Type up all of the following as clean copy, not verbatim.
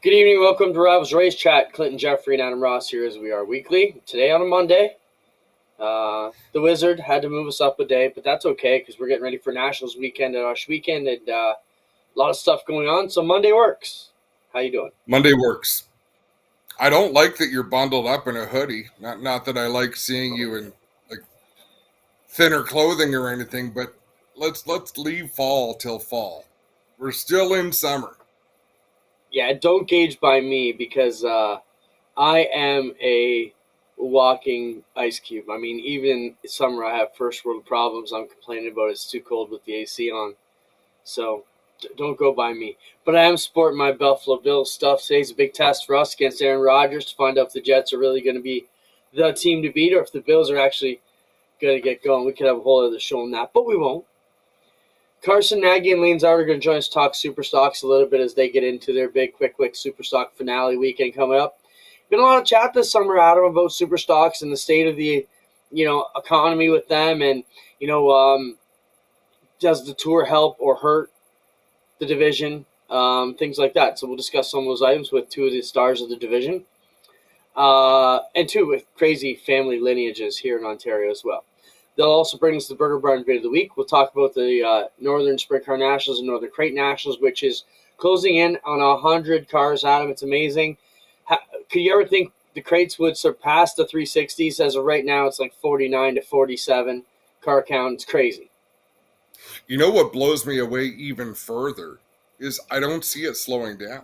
Good evening, welcome to Rivalz Race Chat. Clinton, Geoffrey, and Adam Ross here as we are weekly. Today on a Monday, the Wizard had to move us up a day, but that's okay because we're getting ready for Nationals weekend and Osh weekend and a lot of stuff going on, so Monday works. How you doing? Monday works. I don't like that you're bundled up in a hoodie. Not that I like seeing you in like thinner clothing or anything, but let's leave fall till fall. We're still in summer. Yeah, don't gauge by me because I am a walking ice cube. I mean, even summer I have first world problems. I'm complaining about it's too cold with the AC on. So don't go by me. But I am sporting my Buffalo Bills stuff. Today's a big test for us against Aaron Rodgers to find out if the Jets are really going to be the team to beat or if the Bills are actually going to get going. We could have a whole other show on that, but we won't. Carson Nagy and Lane Zardo are going to join us to talk super stocks a little bit as they get into their big quick super stock finale weekend coming up. Been a lot of chat this summer, Adam, about super stocks and the state of the economy with them, and does the tour help or hurt the division, things like that. So we'll discuss some of those items with two of the stars of the division, and two with crazy family lineages here in Ontario as well. They'll also bring us the Burger Barn Bid of the Week. We'll talk about the Northern Sprint Car Nationals and Northern Crate Nationals, which is closing in on 100 cars, Adam. It's amazing. Could you ever think the crates would surpass the 360s? As of right now, it's like 49 to 47 car count. It's crazy. You know what blows me away even further is I don't see it slowing down.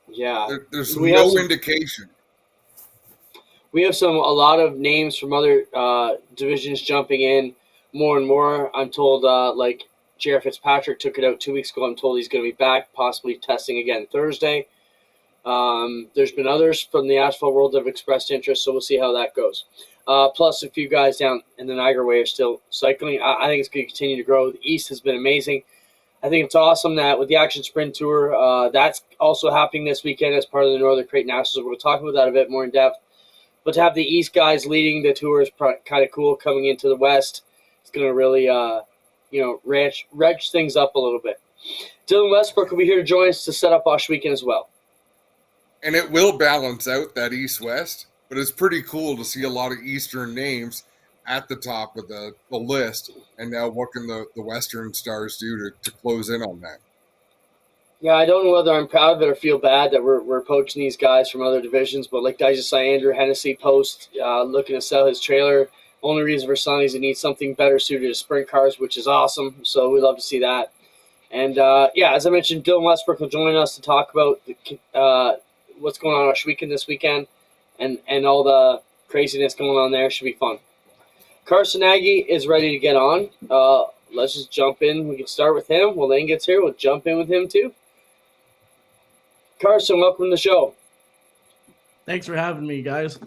Yeah. There's no indication. We have a lot of names from other divisions jumping in more and more. I'm told, like Jared Fitzpatrick took it out 2 weeks ago. I'm told he's going to be back, possibly testing again Thursday. There's been others from the asphalt world that have expressed interest, so we'll see how that goes. Plus, a few guys down in the Niagara Way are still cycling. I think it's going to continue to grow. The East has been amazing. I think it's awesome that with the Action Sprint Tour, that's also happening this weekend as part of the Northern Crate Nationals. We're going to talk about that a bit more in depth. But to have the East guys leading the tour is kind of cool. Coming into the West, it's going to really, wrench things up a little bit. Dylan Westbrook will be here to join us to set up Osh weekend as well. And it will balance out that East-West, but it's pretty cool to see a lot of Eastern names at the top of the list. And now what can the Western stars do to close in on that? Yeah, I don't know whether I'm proud of it or feel bad that we're poaching these guys from other divisions, but like I just saw Andrew Hennessy post looking to sell his trailer. Only reason for selling is he needs something better suited to sprint cars, which is awesome. So we love to see that. And as I mentioned, Dylan Westbrook will join us to talk about what's going on Osh weekend this weekend and all the craziness going on there. Should be fun. Carson Nagy is ready to get on. Let's just jump in. We can start with him. When Lane gets here, we'll jump in with him too. Carson, welcome to the show. Thanks for having me, guys.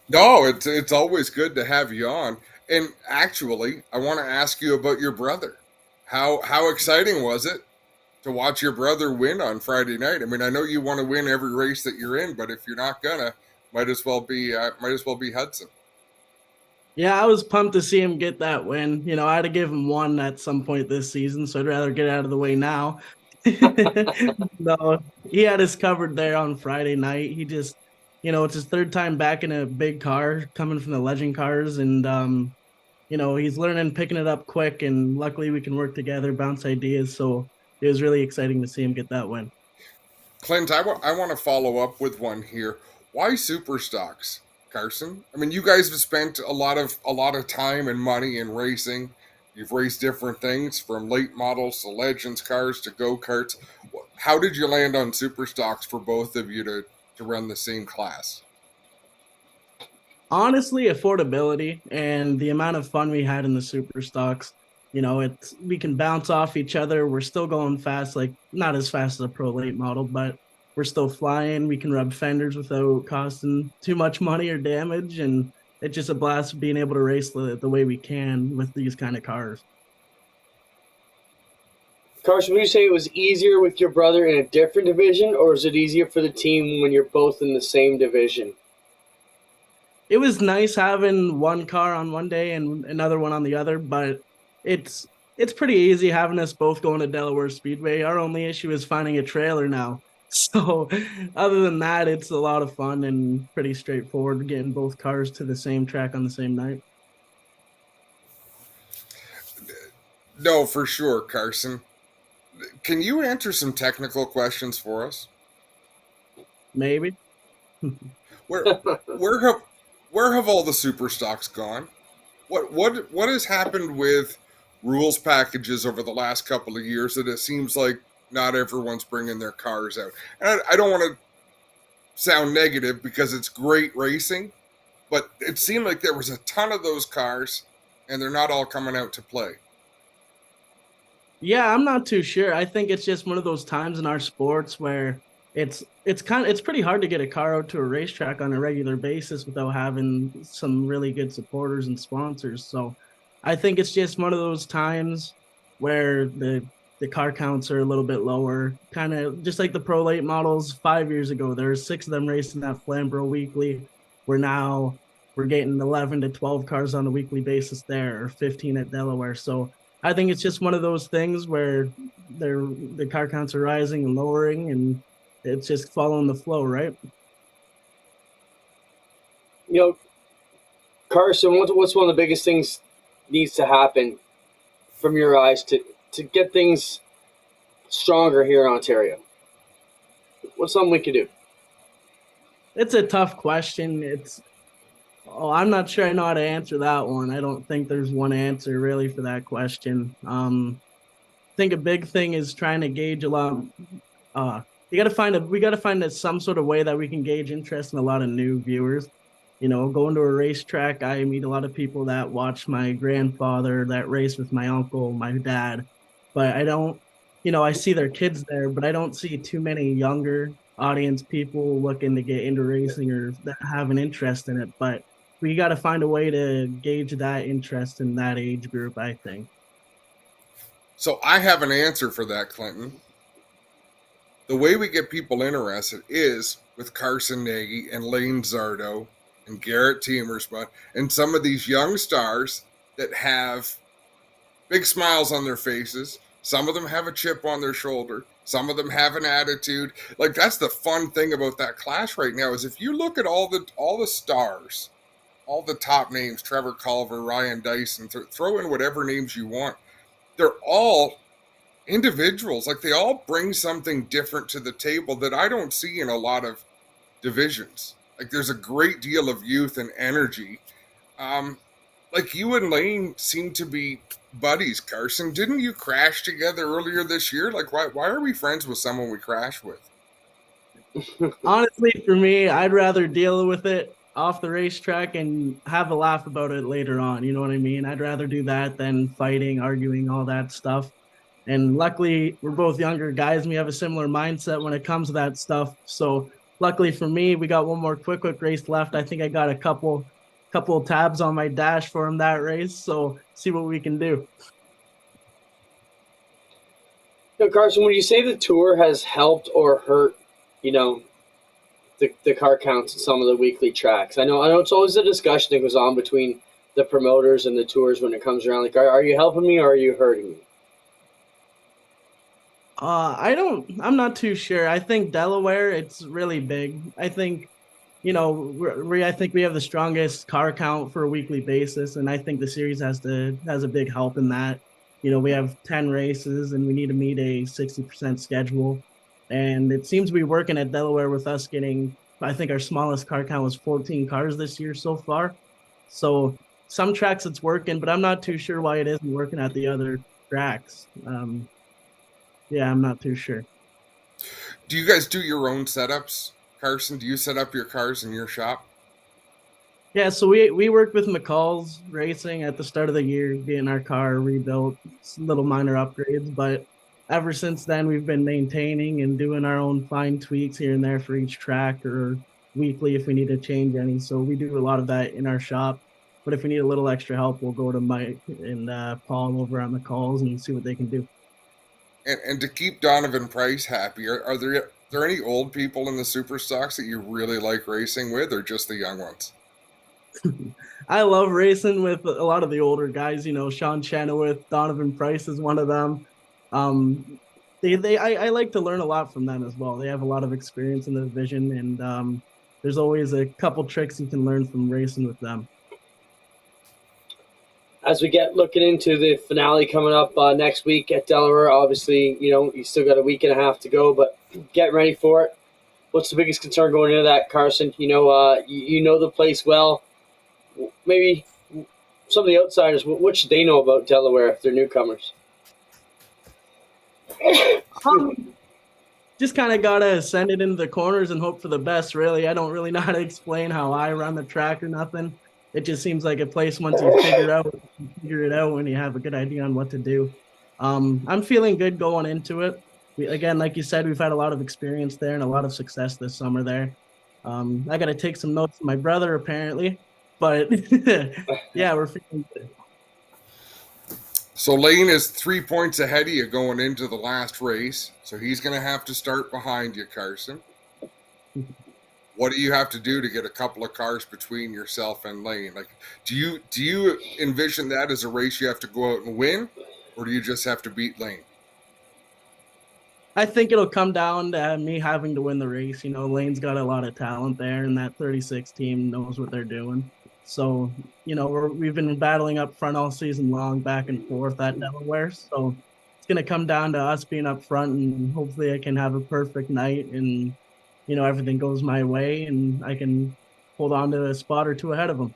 No, it's always good to have you on. And actually, I want to ask you about your brother. How exciting was it to watch your brother win on Friday night? I mean, I know you want to win every race that you're in, but if you're not gonna, might as well be Hudson. Yeah, I was pumped to see him get that win. I had to give him one at some point this season, so I'd rather get out of the way now. No, he had us covered there on Friday night. He just, it's his third time back in a big car coming from the Legend cars, and he's learning, picking it up quick, and luckily we can work together, bounce ideas. So it was really exciting to see him get that win. Clint, I want to follow up with one here. Why super stocks, Carson? I mean, you guys have spent a lot of time and money in racing. You've raced different things from late models to Legends cars to go-karts. How did you land on super stocks for both of you to run the same class? Honestly, affordability and the amount of fun we had in the super stocks. We can bounce off each other. We're still going fast, like not as fast as a pro late model, but we're still flying. We can rub fenders without costing too much money or damage, and it's just a blast being able to race the way we can with these kind of cars. Carson, would you say it was easier with your brother in a different division, or is it easier for the team when you're both in the same division? It was nice having one car on one day and another one on the other, but it's it's pretty easy having us both going to Delaware Speedway. Our only issue is finding a trailer now. So other than that, it's a lot of fun and pretty straightforward getting both cars to the same track on the same night. No, for sure, Carson. Can you answer some technical questions for us? Maybe. Where where have where have all the super stocks gone? What has happened with rules packages over the last couple of years that it seems like not everyone's bringing their cars out? And I don't want to sound negative because it's great racing, but it seemed like there was a ton of those cars, and they're not all coming out to play. Yeah, I'm not too sure. I think it's just one of those times in our sports where it's pretty hard to get a car out to a racetrack on a regular basis without having some really good supporters and sponsors. So I think it's just one of those times where the car counts are a little bit lower. Kind of just like the Pro Late models 5 years ago. There were 6 of them racing at Flamborough weekly. We're getting 11 to 12 cars on a weekly basis there, or 15 at Delaware. So I think it's just one of those things where the car counts are rising and lowering, and it's just following the flow, right? You know, Carson, what's one of the biggest things needs to happen from your eyes to get things stronger here in Ontario? What's something we could do? It's a tough question. I'm not sure I know how to answer that one. I don't think there's one answer really for that question. I think a big thing is trying to gauge a lot. We got to find some sort of way that we can gauge interest in a lot of new viewers. Going to a racetrack, I meet a lot of people that watch my grandfather, that race with my uncle, my dad, but I don't, I see their kids there, but I don't see too many younger audience people looking to get into racing or that have an interest in it. But we got to find a way to gauge that interest in that age group, I think. So I have an answer for that, Clinton. The way we get people interested is with Carson Nagy and Lane Zardo and Garrett Temersma and some of these young stars that have big smiles on their faces. Some of them have a chip on their shoulder. Some of them have an attitude. Like, that's the fun thing about that clash right now is if you look at all the stars, all the top names, Trevor Culver, Ryan Dyson, throw in whatever names you want. They're all individuals. Like, they all bring something different to the table that I don't see in a lot of divisions. Like, there's a great deal of youth and energy. Like, you and Lane seem to be buddies, Carson. Didn't you crash together earlier this year? Like, why are we friends with someone we crash with? Honestly, for me, I'd rather deal with it off the racetrack and have a laugh about it later on. You know what I mean? I'd rather do that than fighting, arguing, all that stuff. And luckily, we're both younger guys and we have a similar mindset when it comes to that stuff. So luckily for me, we got one more quick race left. I think I got a couple of tabs on my dash for him that race. So see what we can do. Carson, would you say the tour has helped or hurt, the car counts in some of the weekly tracks? I know it's always a discussion that goes on between the promoters and the tours when it comes around. Like, are you helping me or are you hurting me? I'm not too sure. I think Delaware, it's really big. I think, I think we have the strongest car count for a weekly basis. And I think the series has a big help in that. We have 10 races and we need to meet a 60% schedule. And it seems to be working at Delaware with us getting, I think our smallest car count was 14 cars this year so far. So some tracks it's working, but I'm not too sure why it isn't working at the other tracks. Yeah, I'm not too sure. Do you guys do your own setups, Carson? Do you set up your cars in your shop? Yeah, so we worked with McCall's Racing at the start of the year, getting our car rebuilt, little minor upgrades. But ever since then, we've been maintaining and doing our own fine tweaks here and there for each track or weekly if we need to change any. So we do a lot of that in our shop. But if we need a little extra help, we'll go to Mike and Paul over at McCall's and see what they can do. And to keep Donovan Price happy, are there any old people in the super stocks that you really like racing with, or just the young ones? I love racing with a lot of the older guys. Sean Chenoweth, Donovan Price is one of them. Um, I like to learn a lot from them as well. They have a lot of experience in the division, and there's always a couple tricks you can learn from racing with them. As we get looking into the finale coming up next week at Delaware, obviously, you still got a week and a half to go, but get ready for it. What's the biggest concern going into that, Carson? You know the place well. Maybe some of the outsiders, what should they know about Delaware if they're newcomers? Just kind of gotta send it into the corners and hope for the best. Really, I don't really know how to explain how I run the track or nothing. It just seems like a place once you figure it out when you have a good idea on what to do. I'm feeling good going into it. Again, like you said, we've had a lot of experience there and a lot of success this summer there. I got to take some notes from my brother apparently, but yeah, we're feeling good. So Lane is 3 points ahead of you going into the last race. So he's going to have to start behind you, Carson. What do you have to do to get a couple of cars between yourself and Lane? Like, do you envision that as a race you have to go out and win, or do you just have to beat Lane? I think it'll come down to me having to win the race. Lane's got a lot of talent there, and that 36 team knows what they're doing. So, we've been battling up front all season long, back and forth at Delaware. So it's going to come down to us being up front, and hopefully I can have a perfect night and, everything goes my way and I can hold on to a spot or two ahead of them.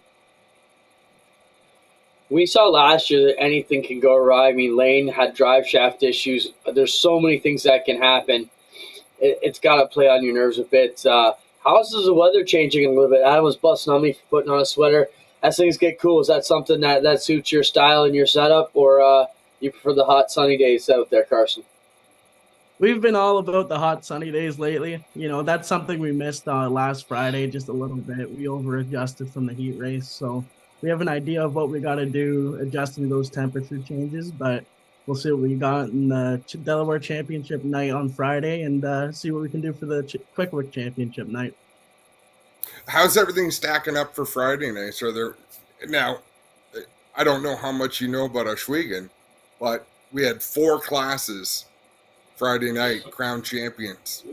We saw last year that anything can go awry. I mean, Lane had drive shaft issues. There's so many things that can happen. It's got to play on your nerves a bit. How's the weather changing a little bit? Adam was busting on me for putting on a sweater. As things get cool, is that something that suits your style and your setup, or you prefer the hot, sunny days out there, Carson? We've been all about the hot, sunny days lately. That's something we missed last Friday just a little bit. We over-adjusted from the heat race, so we have an idea of what we got to do adjusting those temperature changes, but we'll see what we got in the Delaware Championship night on Friday and see what we can do for the Quick Championship night. How's everything stacking up for Friday night? So now, I don't know how much you know about Oswego, but we had 4 classes Friday night, crown champions.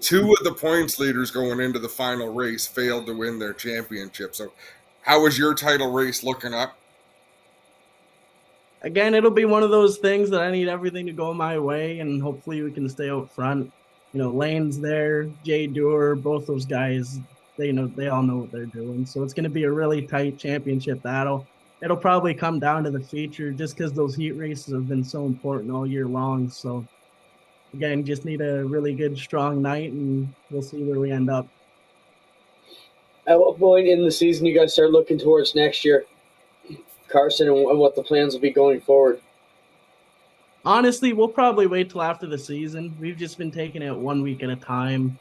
2 of the points leaders going into the final race failed to win their championship. So how was your title race looking up? Again, it'll be one of those things that I need everything to go my way, and hopefully we can stay out front. Lane's there, Jay Dewar, both those guys, they all know what they're doing. So it's going to be a really tight championship battle. It'll probably come down to the feature just because those heat races have been so important all year long. So again, just need a really good, strong night, and we'll see where we end up. At what point in the season you guys start looking towards next year, Carson, and what the plans will be going forward? Honestly, we'll probably wait till after the season. We've just been taking it 1 week at a time.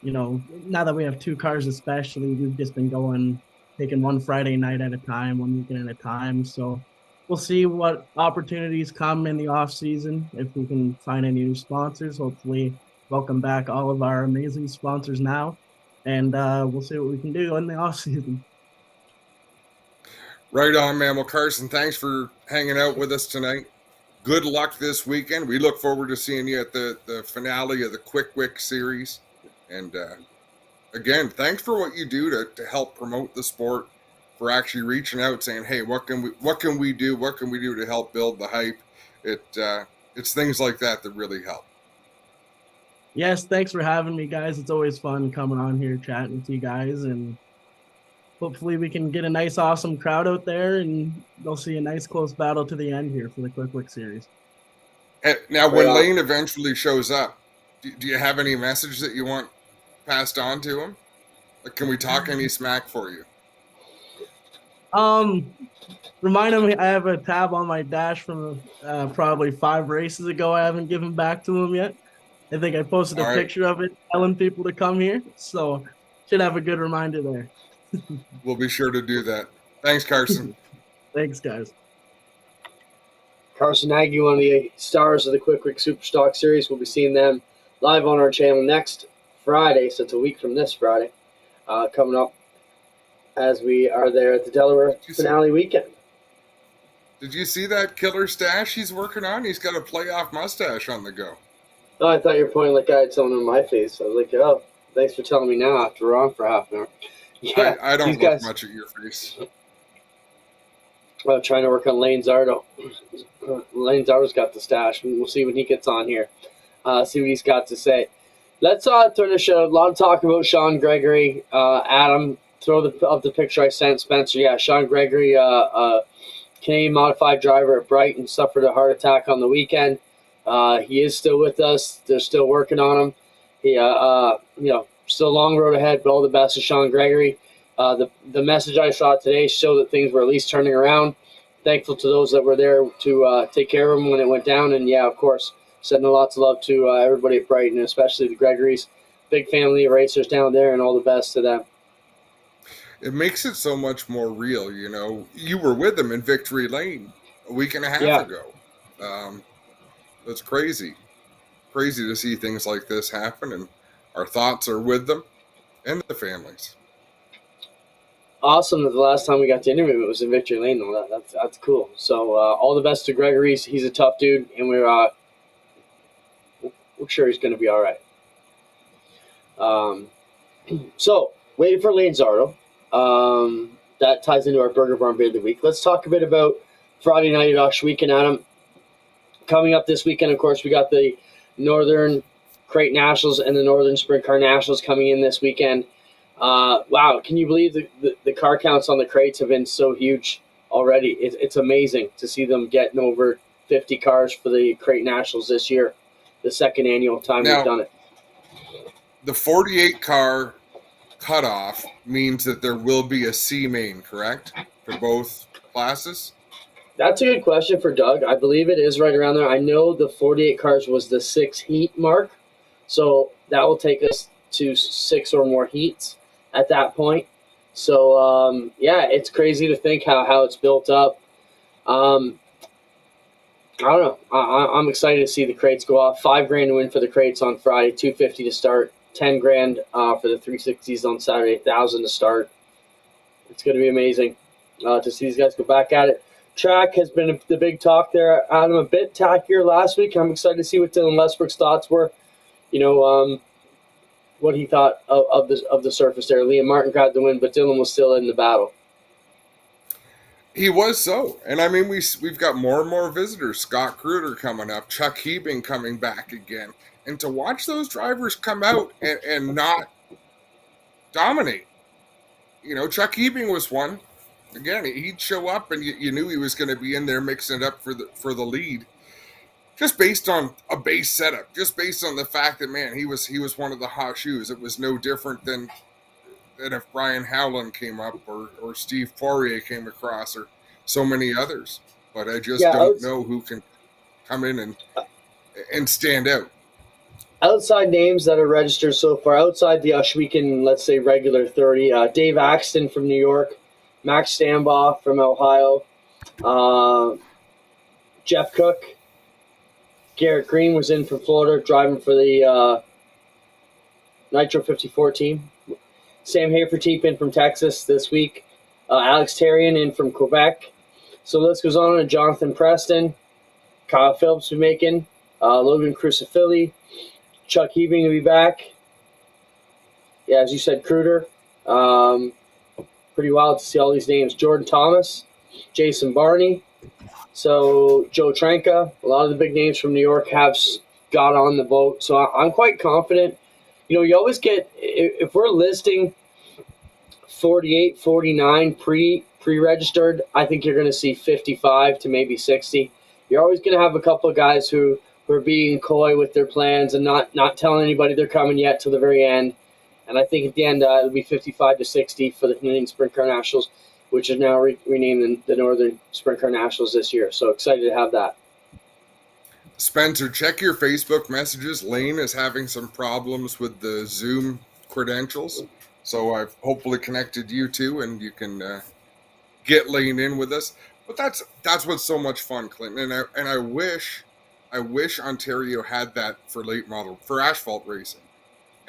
Now that we have 2 cars especially, we've just been taking one Friday night at a time, 1 weekend at a time. So we'll see what opportunities come in the off season. If we can find any new sponsors, hopefully welcome back all of our amazing sponsors now. And we'll see what we can do in the off season. Right on, man. Well, Carson, thanks for hanging out with us tonight. Good luck this weekend. We look forward to seeing you at the finale of the Quick Wick series. And again, thanks for what you do to help promote the sport, for actually reaching out saying, hey, what can we do to help build the hype? It's things like that really help. Yes, thanks for having me, guys. It's always fun coming on here chatting with you guys, and hopefully we can get a nice, awesome crowd out there, and they'll see a nice, close battle to the end here for the Quick Wick series. Now, when Lane eventually shows up, do you have any message that you want passed on to him? Like, can we talk any smack for you? Remind him I have a tab on my dash from probably 5 races ago. I haven't given back to him yet. I think I posted a picture of it telling people to come here. So should have a good reminder there. We'll be sure to do that. Thanks, Carson. Thanks, guys. Carson Nagy, one of the stars of the Quick Wick Superstock Series. We'll be seeing them live on our channel next Friday. So it's a week from this Friday coming up. as we are there at the Delaware finale weekend. Did you see that killer stash he's working on? He's got a playoff mustache on the go. Oh, I thought you were pointing like I had someone in my face. I was like, oh, thanks for telling me now after we're on for half an hour. Yeah, I don't look much at your face. Well, trying to work on Lane Zardo. Lane Zardo's got the stash. We'll see when he gets on here. See what he's got to say. Let's throw the show. A lot of talk about Sean Gregory. Adam, throw up the picture I sent Spencer. Yeah, Sean Gregory, Canadian modified driver at Brighton, suffered a heart attack on the weekend. He is still with us. They're still working on him. He, still a long road ahead, but all the best to Sean Gregory. The message I saw today showed that things were at least turning around. Thankful to those that were there to take care of him when it went down. And, yeah, of course, sending lots of love to everybody at Brighton, especially the Gregorys. Big family of racers down there, and all the best to them. It makes it so much more real, you know. You were with them in Victory Lane a week and a half ago. It's crazy. Crazy to see things like this happen, and our thoughts are with them and the families. Awesome that the last time we got to interview him, it was in Victory Lane, though. That's cool. So all the best to Gregory. He's a tough dude, and we're sure he's going to be all right. So, waiting for Lane Zardo. That ties into our Burger Barn Bid of the Week. Let's talk a bit about Friday night at Osh Weekend, Adam. Coming up this weekend, of course, we got the Northern Crate Nationals and the Northern Sprint Car Nationals coming in this weekend. Wow, can you believe the car counts on the crates have been so huge already? It's amazing to see them getting over 50 cars for the Crate Nationals this year, the second annual time we've done it. The 48 car cutoff means that there will be a C main, correct, for both classes? That's a good question for Doug. I believe it is right around there. I know the 48 cars was the 6 heat mark, so that will take us to 6 or more heats at that point. So, it's crazy to think how it's built up. I don't know. I'm excited to see the crates go off. $5,000 to win for the crates on Friday, $250 to start, $10,000 for the 360s on Saturday, $1,000 to start. It's going to be amazing to see these guys go back at it. Track has been the big talk there. Adam, a bit tackier last week. I'm excited to see what Dylan Westbrook's thoughts were. What he thought of the surface there. Liam Martin grabbed the win, but Dylan was still in the battle. He was so. And, I mean, we've got more and more visitors. Scott Kruger coming up. Chuck Hebing coming back again. And to watch those drivers come out and not dominate. You know, Chuck Hebing was one. Again, he'd show up and you knew he was going to be in there mixing it up for the lead. Just based on a base setup. Just based on the fact that, man, he was one of the hot shoes. It was no different than if Brian Howland came up or Steve Poirier came across or so many others. But I just don't know who can come in and stand out. Outside names that are registered so far, outside the Weekend, let's say regular 30, Dave Axton from New York, Max Stambaugh from Ohio, Jeff Cook, Garrett Green was in from Florida, driving for the Nitro 54 team. Sam Haferteep in from Texas this week. Alex Tarian in from Quebec. So the list goes on to Jonathan Preston, Kyle Phillips will be making, Logan Crucifili, Chuck Hebing will be back. Yeah, as you said, Kruger. Pretty wild to see all these names. Jordan Thomas, Jason Barney. So Joe Tranka, a lot of the big names from New York have got on the boat. So I'm quite confident. You know, you always get, if we're listing 48, 49 pre-registered, I think you're going to see 55 to maybe 60. You're always going to have a couple of guys who are being coy with their plans and not telling anybody they're coming yet till the very end. And I think at the end, it'll be 55 to 60 for the Canadian Sprint Car Nationals, which is now renamed the Northern Sprint Car Nationals this year. So excited to have that. Spencer, check your Facebook messages. Lane is having some problems with the Zoom credentials. So I've hopefully connected you two, and you can get Lane in with us. But that's what's so much fun, Clinton. And I wish Ontario had that for late model, for asphalt racing.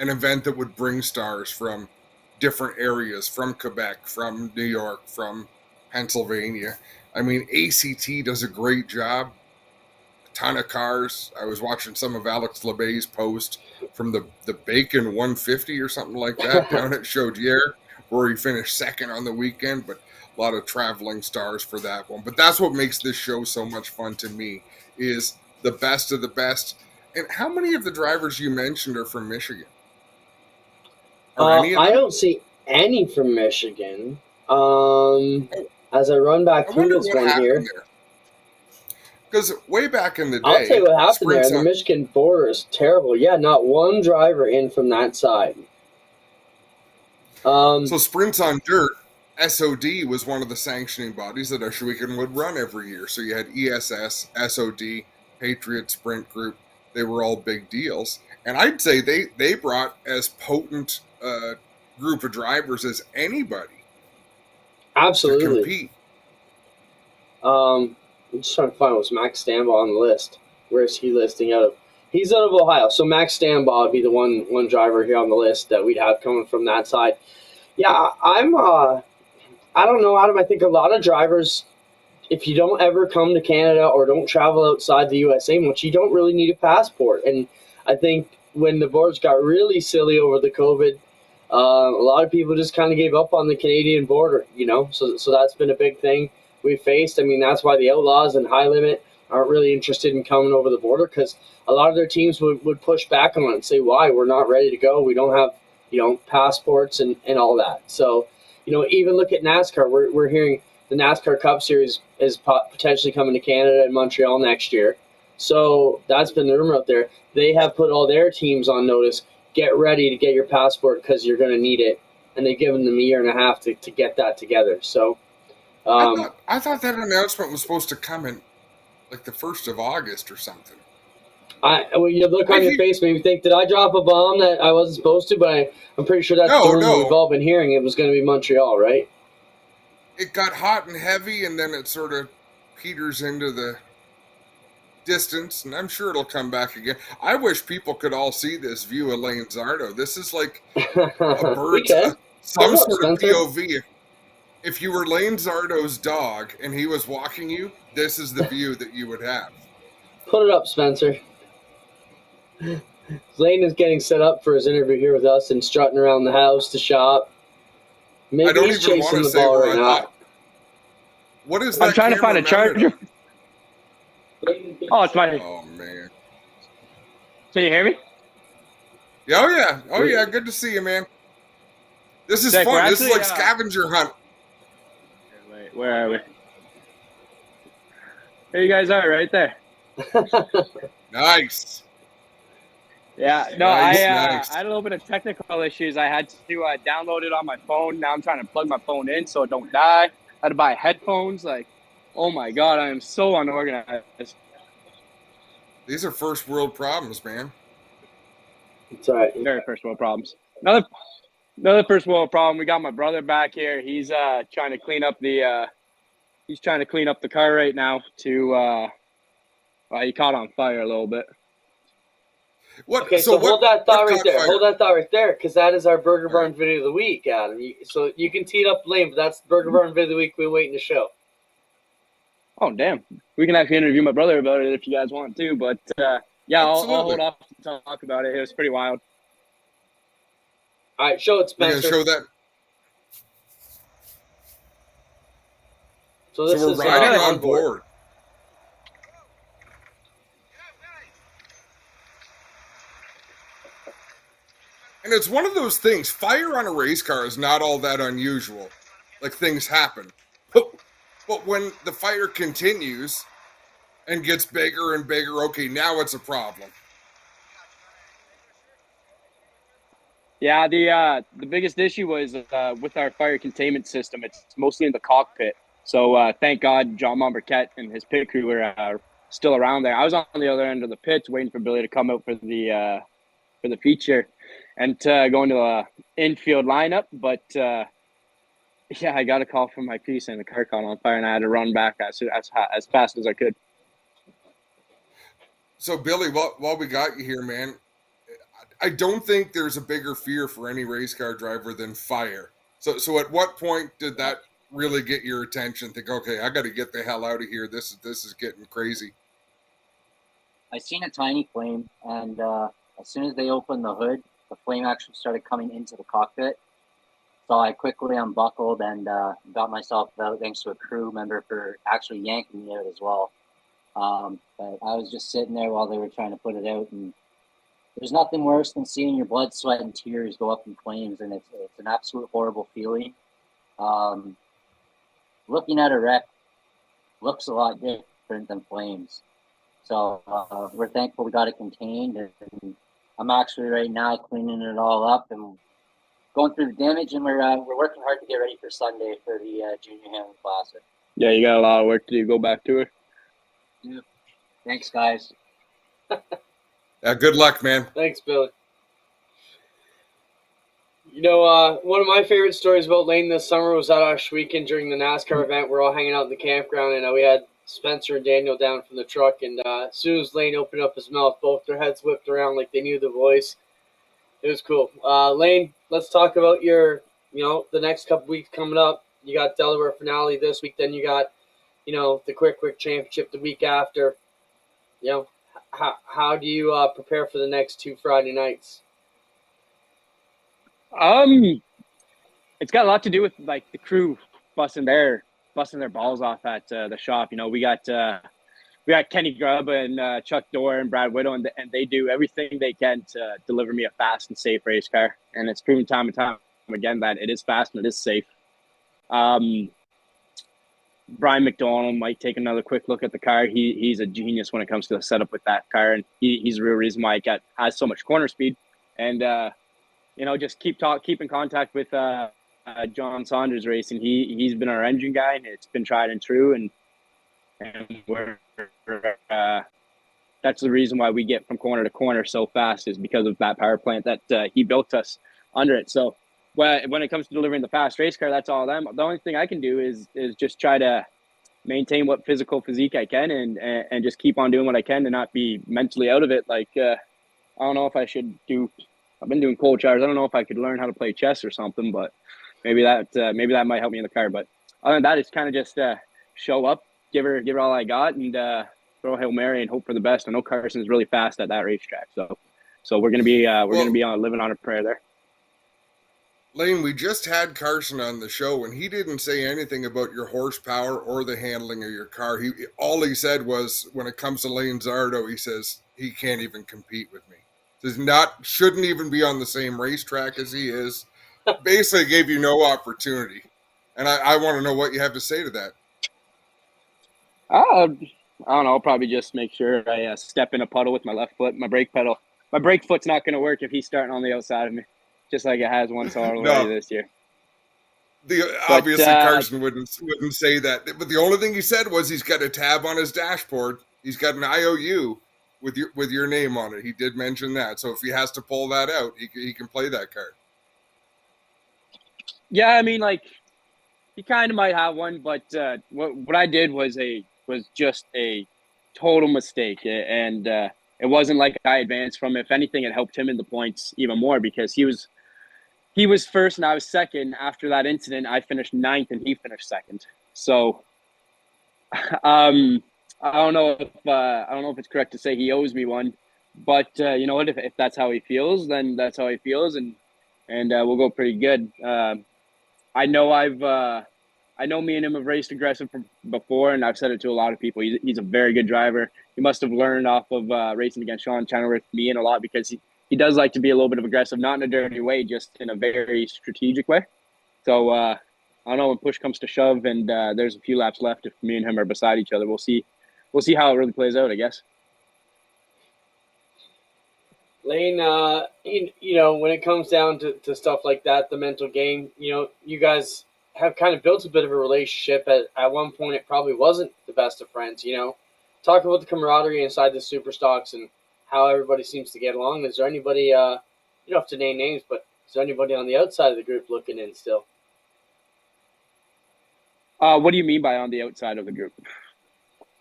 An event that would bring stars from different areas, from Quebec, from New York, from Pennsylvania. I mean, ACT does a great job. A ton of cars. I was watching some of Alex LeBay's post from the Bacon 150 or something like that down at Chaudière, where he finished second on the weekend, but a lot of traveling stars for that one. But that's what makes this show so much fun to me, is the best of the best. And how many of the drivers you mentioned are from Michigan? Are any of I them? don't see any from Michigan. As I run back I through wonder this what one happened here, there. Because way back in the I'll tell you day, what happened Sprint there. The Sun, Michigan border is terrible. Yeah, not one driver in from that side. so Sprints on Dirt, SOD was one of the sanctioning bodies that Ohsweken would run every year. So you had ESS, SOD, Patriot, Sprint Group. They were all big deals. And I'd say they brought as potent a group of drivers as anybody to Absolutely. compete. I'm just trying to find was Max Stambaugh on the list. Where is he listing out of? He's out of Ohio, so Max Stambaugh would be the one driver here on the list that we'd have coming from that side. Yeah, I'm. I don't know, Adam. I think a lot of drivers, if you don't ever come to Canada or don't travel outside the USA much, you don't really need a passport. And I think when the boards got really silly over the COVID, a lot of people just kind of gave up on the Canadian border. So that's been a big thing we faced. I mean, that's why the Outlaws and High Limit aren't really interested in coming over the border, because a lot of their teams would push back on it and say, why? We're not ready to go. We don't have, passports and all that. So, even look at NASCAR. We're hearing the NASCAR Cup Series is potentially coming to Canada and Montreal next year. So that's been the rumor out there. They have put all their teams on notice. Get ready to get your passport because you're going to need it. And they've given them a year and a half to get that together. So I thought that announcement was supposed to come in like the 1st of August or something. when you look on your face, maybe think, did I drop a bomb that I wasn't supposed to? But I'm pretty sure that's the rumor we've all been hearing. It was going to be Montreal, right? It got hot and heavy, and then it sort of peters into the distance, and I'm sure it'll come back again. I wish people could all see this view of Lane Zardo. This is like a bird's some sort of POV. If you were Lane Zardo's dog and he was walking you, this is the view that you would have. Put it up, Spencer. Lane is getting set up for his interview here with us and strutting around the house to shop. Maybe I don't he's even chasing want to the say ball where right I'm now. at. What is that? I'm trying to find a charger. Oh, it's my. Oh man. Can you hear me? Oh yeah. Good to see you, man. This is Zach, fun. This is actually, like scavenger hunt. Wait, where are we? There you guys are, right there. Nice. Yeah, no, Nice. I had a little bit of technical issues. I had to download it on my phone. Now I'm trying to plug my phone in so it don't die. I had to buy headphones. Like, oh my God, I am so unorganized. These are first world problems, man. That's right. Very first world problems. Another first world problem. We got my brother back here. He's trying to clean up the car right now to he caught on fire a little bit. What? Okay, so hold that thought right there. Fire? Hold that thought right there, because that is our Burger Barn video of the week, Adam. So you can tee it up lame, but that's Burger Barn video of the week we're waiting to show. Oh, damn. We can actually interview my brother about it if you guys want to, but I'll hold off to talk about it. It was pretty wild. All right, show it, Spencer. We're going to show that. So this we're is riding on board. And it's one of those things. Fire on a race car is not all that unusual. Like, things happen. But when the fire continues and gets bigger and bigger, okay, now it's a problem. Yeah, the biggest issue was with our fire containment system. It's mostly in the cockpit. So thank God John Monberquette and his pit crew were still around there. I was on the other end of the pits waiting for Billy to come out for the feature and go into the infield lineup. But I got a call from my piece and the car caught on fire, and I had to run back as fast as I could. So Billy, while we got you here, man, I don't think there's a bigger fear for any race car driver than fire. So at what point did that really get your attention? Think, okay, I got to get the hell out of here. This is getting crazy. I seen a tiny flame, and as soon as they opened the hood, the flame actually started coming into the cockpit. So I quickly unbuckled and got myself out, thanks to a crew member for actually yanking me out as well. But I was just sitting there while they were trying to put it out, and there's nothing worse than seeing your blood, sweat, and tears go up in flames, and it's an absolute horrible feeling. Looking at a wreck looks a lot different than flames. So we're thankful we got it contained, and I'm actually right now cleaning it all up and going through the damage, and we're working hard to get ready for Sunday for the Junior Handling Classic. Yeah, you got a lot of work to do. Go back to it. Yeah. Thanks, guys. Good luck, man. Thanks, Billy. You know, one of my favorite stories about Lane this summer was at our weekend during the NASCAR event. We're all hanging out in the campground, and we had Spencer and Daniel down from the truck. And as soon as Lane opened up his mouth, both their heads whipped around like they knew the voice. It was cool. Lane, let's talk about your, the next couple weeks coming up. You got Delaware finale this week. Then you got, the quick championship the week after. How do you prepare for the next 2 Friday nights? It's got a lot to do with like the crew busting their balls off at the shop. We got Kenny Grubb and Chuck Dorr and Brad Whittle, and they do everything they can to deliver me a fast and safe race car. And it's proven time and time again that it is fast and it is safe. Brian McDonald might take another quick look at the car. He's a genius when it comes to the setup with that car, and he's the real reason why it has so much corner speed. And just keep in contact with John Saunders Racing. He's been our engine guy, and it's been tried and true, and we're that's the reason why we get from corner to corner so fast, is because of that power plant that he built us under it. So when it comes to delivering the fast race car, that's all them. The only thing I can do is just try to maintain what physique I can, and just keep on doing what I can to not be mentally out of it. Like I don't know if I should do. I've been doing cold showers. I don't know if I could learn how to play chess or something, but maybe that might help me in the car. But other than that, it's kind of just show up, give her all I got, and throw a Hail Mary and hope for the best. I know Carson's really fast at that racetrack, so we're gonna be living on a prayer there. Lane, we just had Carson on the show, and he didn't say anything about your horsepower or the handling of your car. All he said was, when it comes to Lane Zardo, he says he can't even compete with me. Shouldn't even be on the same racetrack as he is. Basically gave you no opportunity. And I want to know what you have to say to that. I don't know. I'll probably just make sure I step in a puddle with my left foot. My brake foot's not going to work if he's starting on the outside of me, just like it has once already this year. Obviously, Carson wouldn't say that. But the only thing he said was he's got a tab on his dashboard. He's got an IOU with your name on it. He did mention that. So if he has to pull that out, he can play that card. Yeah, I mean, like, he kind of might have one, but what I did was just a total mistake, and it wasn't like I advanced from it. If anything, it helped him in the points even more, because he was first and I was second. After that incident, I finished 9th and he finished 2nd. So I don't know if it's correct to say he owes me one, but you know what? If that's how he feels, then that's how he feels, and we'll go pretty good. I know me and him have raced aggressive from before, and I've said it to a lot of people. He's a very good driver. He must have learned off of racing against Sean Chenoweth, me, and a lot, because he does like to be a little bit of aggressive, not in a dirty way, just in a very strategic way. So I don't know, when push comes to shove and there's a few laps left, if me and him are beside each other, we'll see how it really plays out, I guess. Lane, when it comes down to stuff like that, the mental game, you guys have kind of built a bit of a relationship. At one point, it probably wasn't the best of friends, Talk about the camaraderie inside the Super Stocks and how everybody seems to get along. Is there anybody, you don't have to name names, but is there anybody on the outside of the group looking in still? What do you mean by on the outside of the group?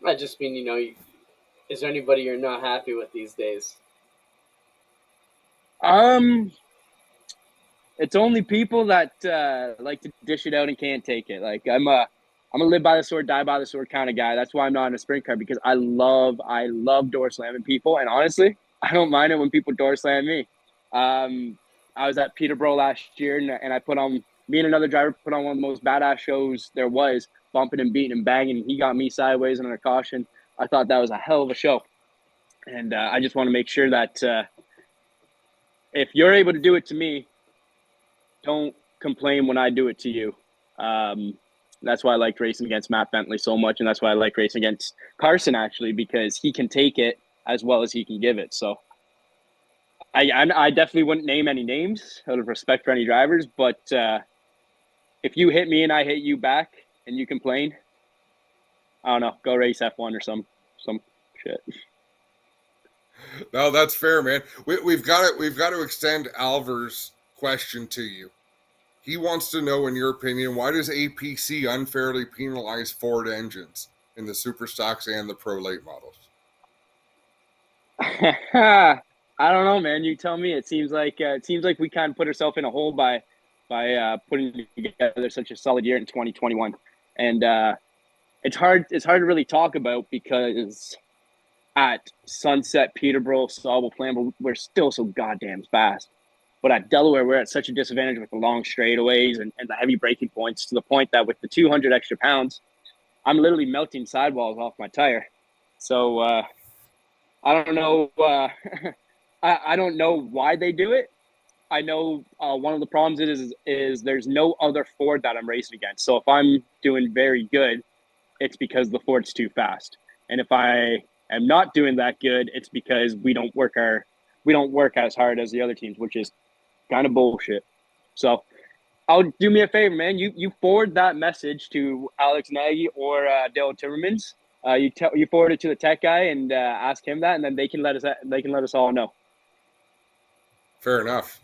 I just mean, is there anybody you're not happy with these days? It's only people that like to dish it out and can't take it. Like I'm a live by the sword, die by the sword kind of guy. That's why I'm not in a sprint car, because I love door slamming people, and honestly, I don't mind it when people door slam me. I was at Peterborough last year, and I put on, me and another driver put on one of the most badass shows there was, bumping and beating and banging. He got me sideways under a caution. I thought that was a hell of a show, and I just want to make sure that if you're able to do it to me, don't complain when I do it to you. That's why I liked racing against Matt Bentley so much, and that's why I like racing against Carson, actually, because he can take it as well as he can give it. So I definitely wouldn't name any names out of respect for any drivers, but if you hit me and I hit you back and you complain, I don't know, go race F1 or some shit. No, that's fair, man. We've got to extend Alvar's question to you. He wants to know, in your opinion, why does APC unfairly penalize Ford engines in the super stocks and the pro late models? I don't know, man. You tell me. It seems like we kind of put ourselves in a hole by putting together such a solid year in 2021, and it's hard to really talk about, because at Sunset, Peterborough, Sauble, Flambeau, we're still so goddamn fast. But at Delaware, we're at such a disadvantage with the long straightaways and the heavy braking points, to the point that with the 200 extra pounds, I'm literally melting sidewalls off my tire. So I don't know. I don't know why they do it. I know one of the problems is there's no other Ford that I'm racing against. So if I'm doing very good, it's because the Ford's too fast. And if I am not doing that good, it's because we don't work as hard as the other teams, which is kind of bullshit. So I'll do me a favor, man. You forward that message to Alex Nagy or Dale Timmermans. You forward it to the tech guy and ask him that, and then they can let us all know. Fair enough.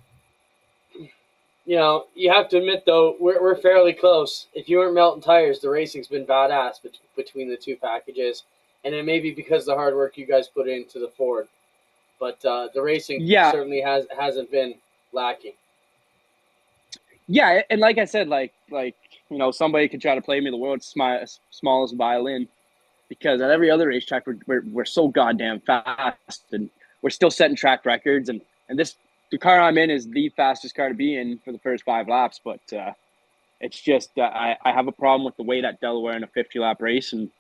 You know, you have to admit, though, we're fairly close. If you weren't melting tires, the racing's been badass between the two packages, and it may be because of the hard work you guys put into the Ford. But the racing certainly hasn't been lacking. Yeah, and like I said, like you know, somebody could try to play me the world's smallest violin, because at every other racetrack we're so goddamn fast, and we're still setting track records, and the car I'm in is the fastest car to be in for the first 5 laps, but it's just I have a problem with the weight at Delaware in a 50-lap race, and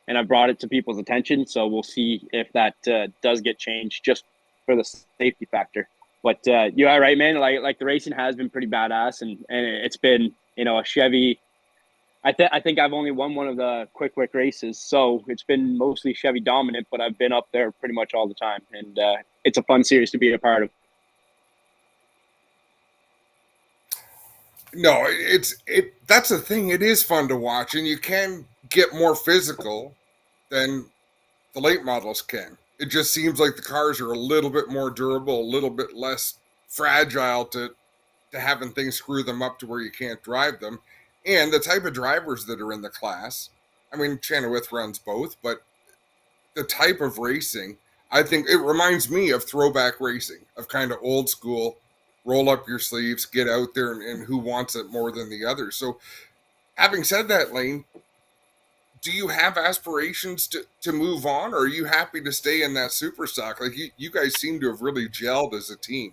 I brought it to people's attention, so we'll see if that does get changed, just for the safety factor. But you're right, man. Like the racing has been pretty badass, and it's been, you know, a Chevy. I think I've only won one of the quick races, so it's been mostly Chevy dominant. But I've been up there pretty much all the time, and it's a fun series to be a part of. No, that's the thing. It is fun to watch, and you can get more physical than the late models can. It just seems like the cars are a little bit more durable, a little bit less fragile to having things screw them up to where you can't drive them. And the type of drivers that are in the class, I mean, Chenoweth runs both, but the type of racing, I think it reminds me of throwback racing, of kind of old school, roll up your sleeves, get out there, and who wants it more than the other. So having said that, Lane, do you have aspirations to move on, or are you happy to stay in that super stock? Like you guys seem to have really gelled as a team.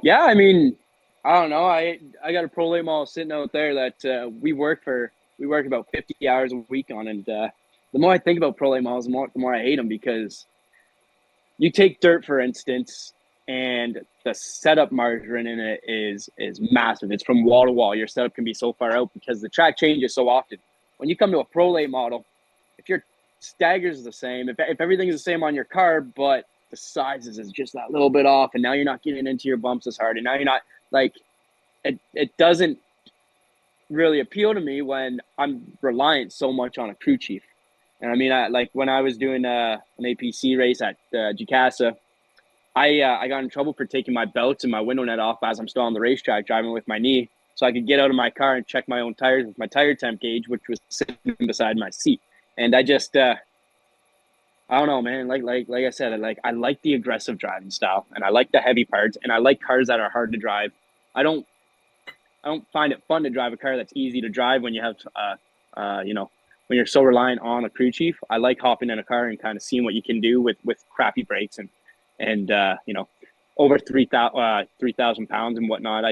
Yeah, I mean, I don't know. I got a pro late model sitting out there that we work about 50 hours a week on, and the more I think about pro late models, the more I hate them, because you take dirt, for instance, and the setup margin in it is massive. It's from wall to wall. Your setup can be so far out because the track changes so often. When you come to a pro late model, if your staggers the same, if everything is the same on your car, but the sizes is just that little bit off, and now you're not getting into your bumps as hard, and now you're not, like, it doesn't really appeal to me when I'm reliant so much on a crew chief. And I mean, like when I was doing an APC race at Jacasa, I got in trouble for taking my belts and my window net off as I'm still on the racetrack driving with my knee, so I could get out of my car and check my own tires with my tire temp gauge, which was sitting beside my seat. And I just I don't know, man. Like I said, I like the aggressive driving style, and I like the heavy parts, and I like cars that are hard to drive. I don't find it fun to drive a car that's easy to drive when you have when you're so reliant on a crew chief. I like hopping in a car and kind of seeing what you can do with crappy brakes and over 3,000 pounds and whatnot.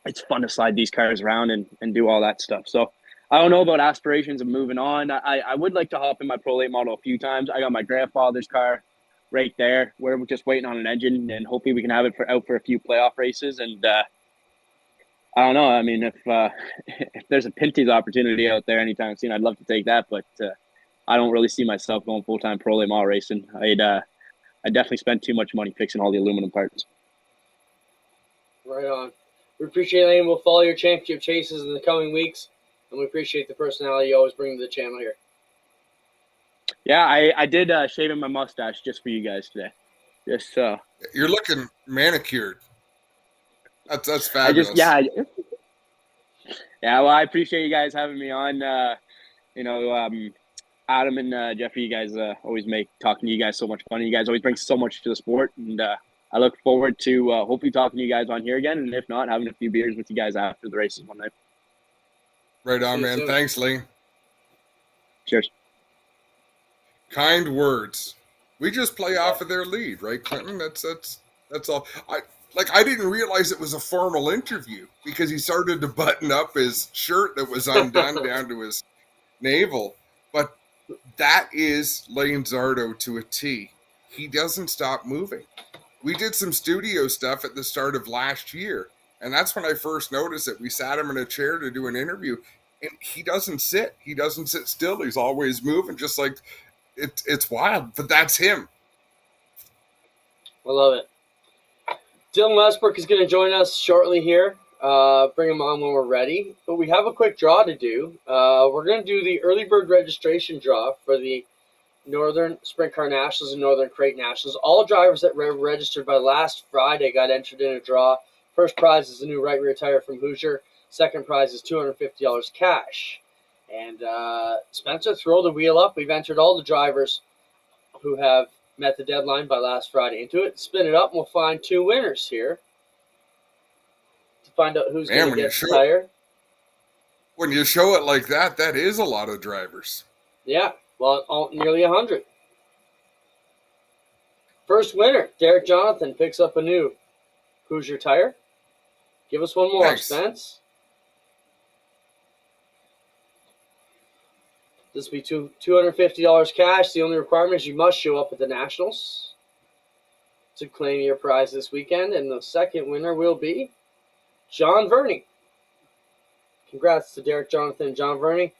It's fun to slide these cars around and do all that stuff. So I don't know about aspirations of moving on. I would like to hop in my Pro Late model a few times. I got my grandfather's car right there. We're just waiting on an engine, and hopefully we can have it out for a few playoff races. And I don't know. I mean, if there's a Pinty's opportunity out there anytime soon, I'd love to take that. But I don't really see myself going full-time Pro Late model racing. I definitely spent too much money fixing all the aluminum parts. Right on. We appreciate it, Lane. We'll follow your championship chases in the coming weeks, and we appreciate the personality you always bring to the channel here. Yeah, I did shave in my mustache just for you guys today. Just You're looking manicured. That's fabulous. Yeah. Well, I appreciate you guys having me on. Adam and Geoffrey, you guys always make talking to you guys so much fun. You guys always bring so much to the sport, and I look forward to hopefully talking to you guys on here again, and if not, having a few beers with you guys after the races one night. Right on, man. Thanks, Lane. Cheers. Kind words. We just play off of their lead, right, Clinton? That's all. I didn't realize it was a formal interview because he started to button up his shirt that was undone down to his navel. But that is Lane Zardo to a T. He doesn't stop moving. We did some studio stuff at the start of last year, and that's when I first noticed it. We sat him in a chair to do an interview, and he doesn't sit. He doesn't sit still. He's always moving, just like it's wild, but that's him. I love it. Dylan Westbrook is going to join us shortly here. Bring him on when we're ready. But we have a quick draw to do. We're going to do the early bird registration draw for the Northern Sprint Car Nationals and Northern Crate Nationals. All drivers that registered by last Friday got entered in a draw. First prize is a new right rear tire from Hoosier. Second prize is $250 cash. And Spencer, throw the wheel up. We've entered all the drivers who have met the deadline by last Friday into it. Spin it up, and we'll find two winners here to find out who's going to get the tire. When you show it like that, that is a lot of drivers. Yeah, well, nearly 100. First winner, Derek Jonathan, picks up a new Hoosier tire. Give us one more, Thanks. Spence. This will be $250 cash. The only requirement is you must show up at the Nationals to claim your prize this weekend. And the second winner will be John Verney. Congrats to Derek Jonathan and John Verney.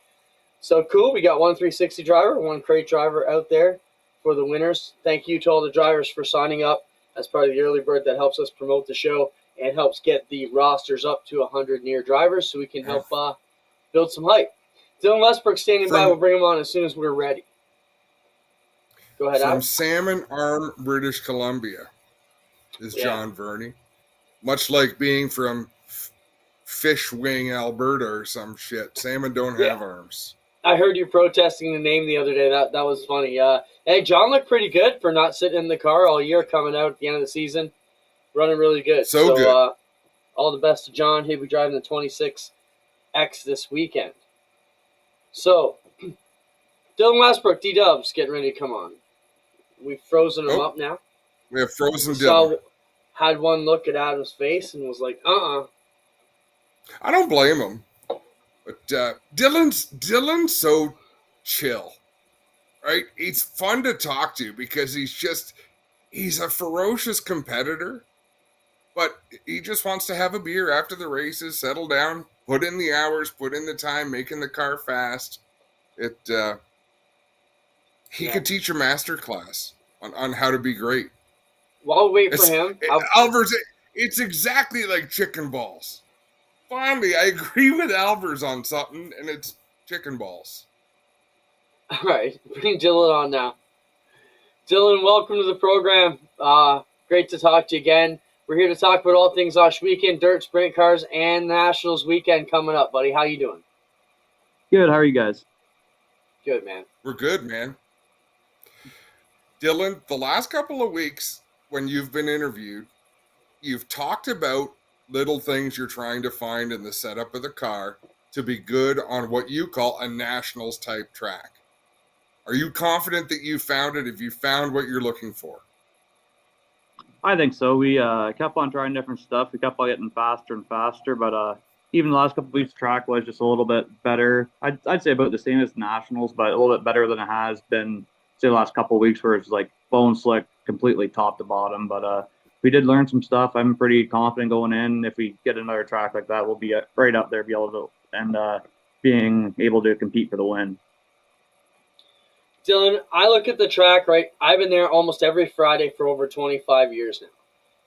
So cool. We got one 360 driver, one crate driver out there for the winners. Thank you to all the drivers for signing up as part of the early bird that helps us promote the show and helps get the rosters up to 100 near drivers so we can help build some hype. Dylan Westbrook standing by. We'll bring him on as soon as we're ready. Go ahead, Adam. From Salmon Arm, British Columbia, is John Verney. Much like being from Fish Wing, Alberta or some shit. Salmon don't have arms. I heard you protesting the name the other day. That was funny. Hey, John looked pretty good for not sitting in the car all year, coming out at the end of the season. Running really good. So good. All the best to John. He'll be driving the 26X this weekend. So, Dylan Westbrook, D-Dubs, getting ready to come on. We've frozen him up now. We have frozen Dylan. Had one look at Adam's face and was like, I don't blame him. But Dylan's so chill, right? He's fun to talk to because he's a ferocious competitor, but he just wants to have a beer after the races, settle down, put in the hours, put in the time, making the car fast. He could teach a master class on how to be great. While we wait for him, Albers, it's exactly like chicken balls. Finally, I agree with Albers on something, and it's chicken balls. All right, bring Dylan on now. Dylan, welcome to the program. Great to talk to you again. We're here to talk about all things Osh Weekend, dirt, sprint cars, and Nationals weekend coming up, buddy. How you doing? Good. How are you guys? Good, man. We're good, man. Dylan, the last couple of weeks when you've been interviewed, you've talked about little things you're trying to find in the setup of the car to be good on what you call a nationals type track. Are you confident that you found it? Have you found what you're looking for? I think so. We kept on trying different stuff. We kept on getting faster and faster, but even the last couple of weeks, track was just a little bit better. I'd say about the same as nationals, but a little bit better than it has been, say, the last couple of weeks, where it's like bone slick, completely top to bottom. But we did learn some stuff. I'm pretty confident going in. If we get another track like that, we'll be right up there, be able to and being able to compete for the win. Dylan, I look at the track, right? I've been there almost every Friday for over 25 years now.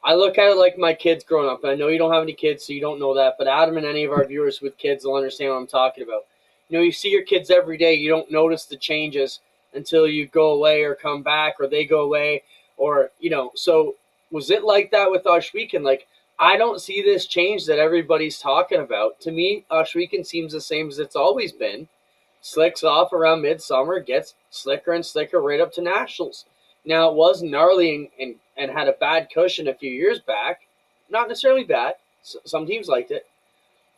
I look at it like my kids growing up. And I know you don't have any kids, so you don't know that. But Adam and any of our viewers with kids will understand what I'm talking about. You know, you see your kids every day. You don't notice the changes until you go away or come back or they go away. Or, you know, so was it like that with Oshweekend? Like, I don't see this change that everybody's talking about. To me, Oshweekend seems the same as it's always been. Slicks off around midsummer, gets slicker and slicker right up to nationals. Now, it was gnarly and had a bad cushion a few years back. Not necessarily bad. Some teams liked it.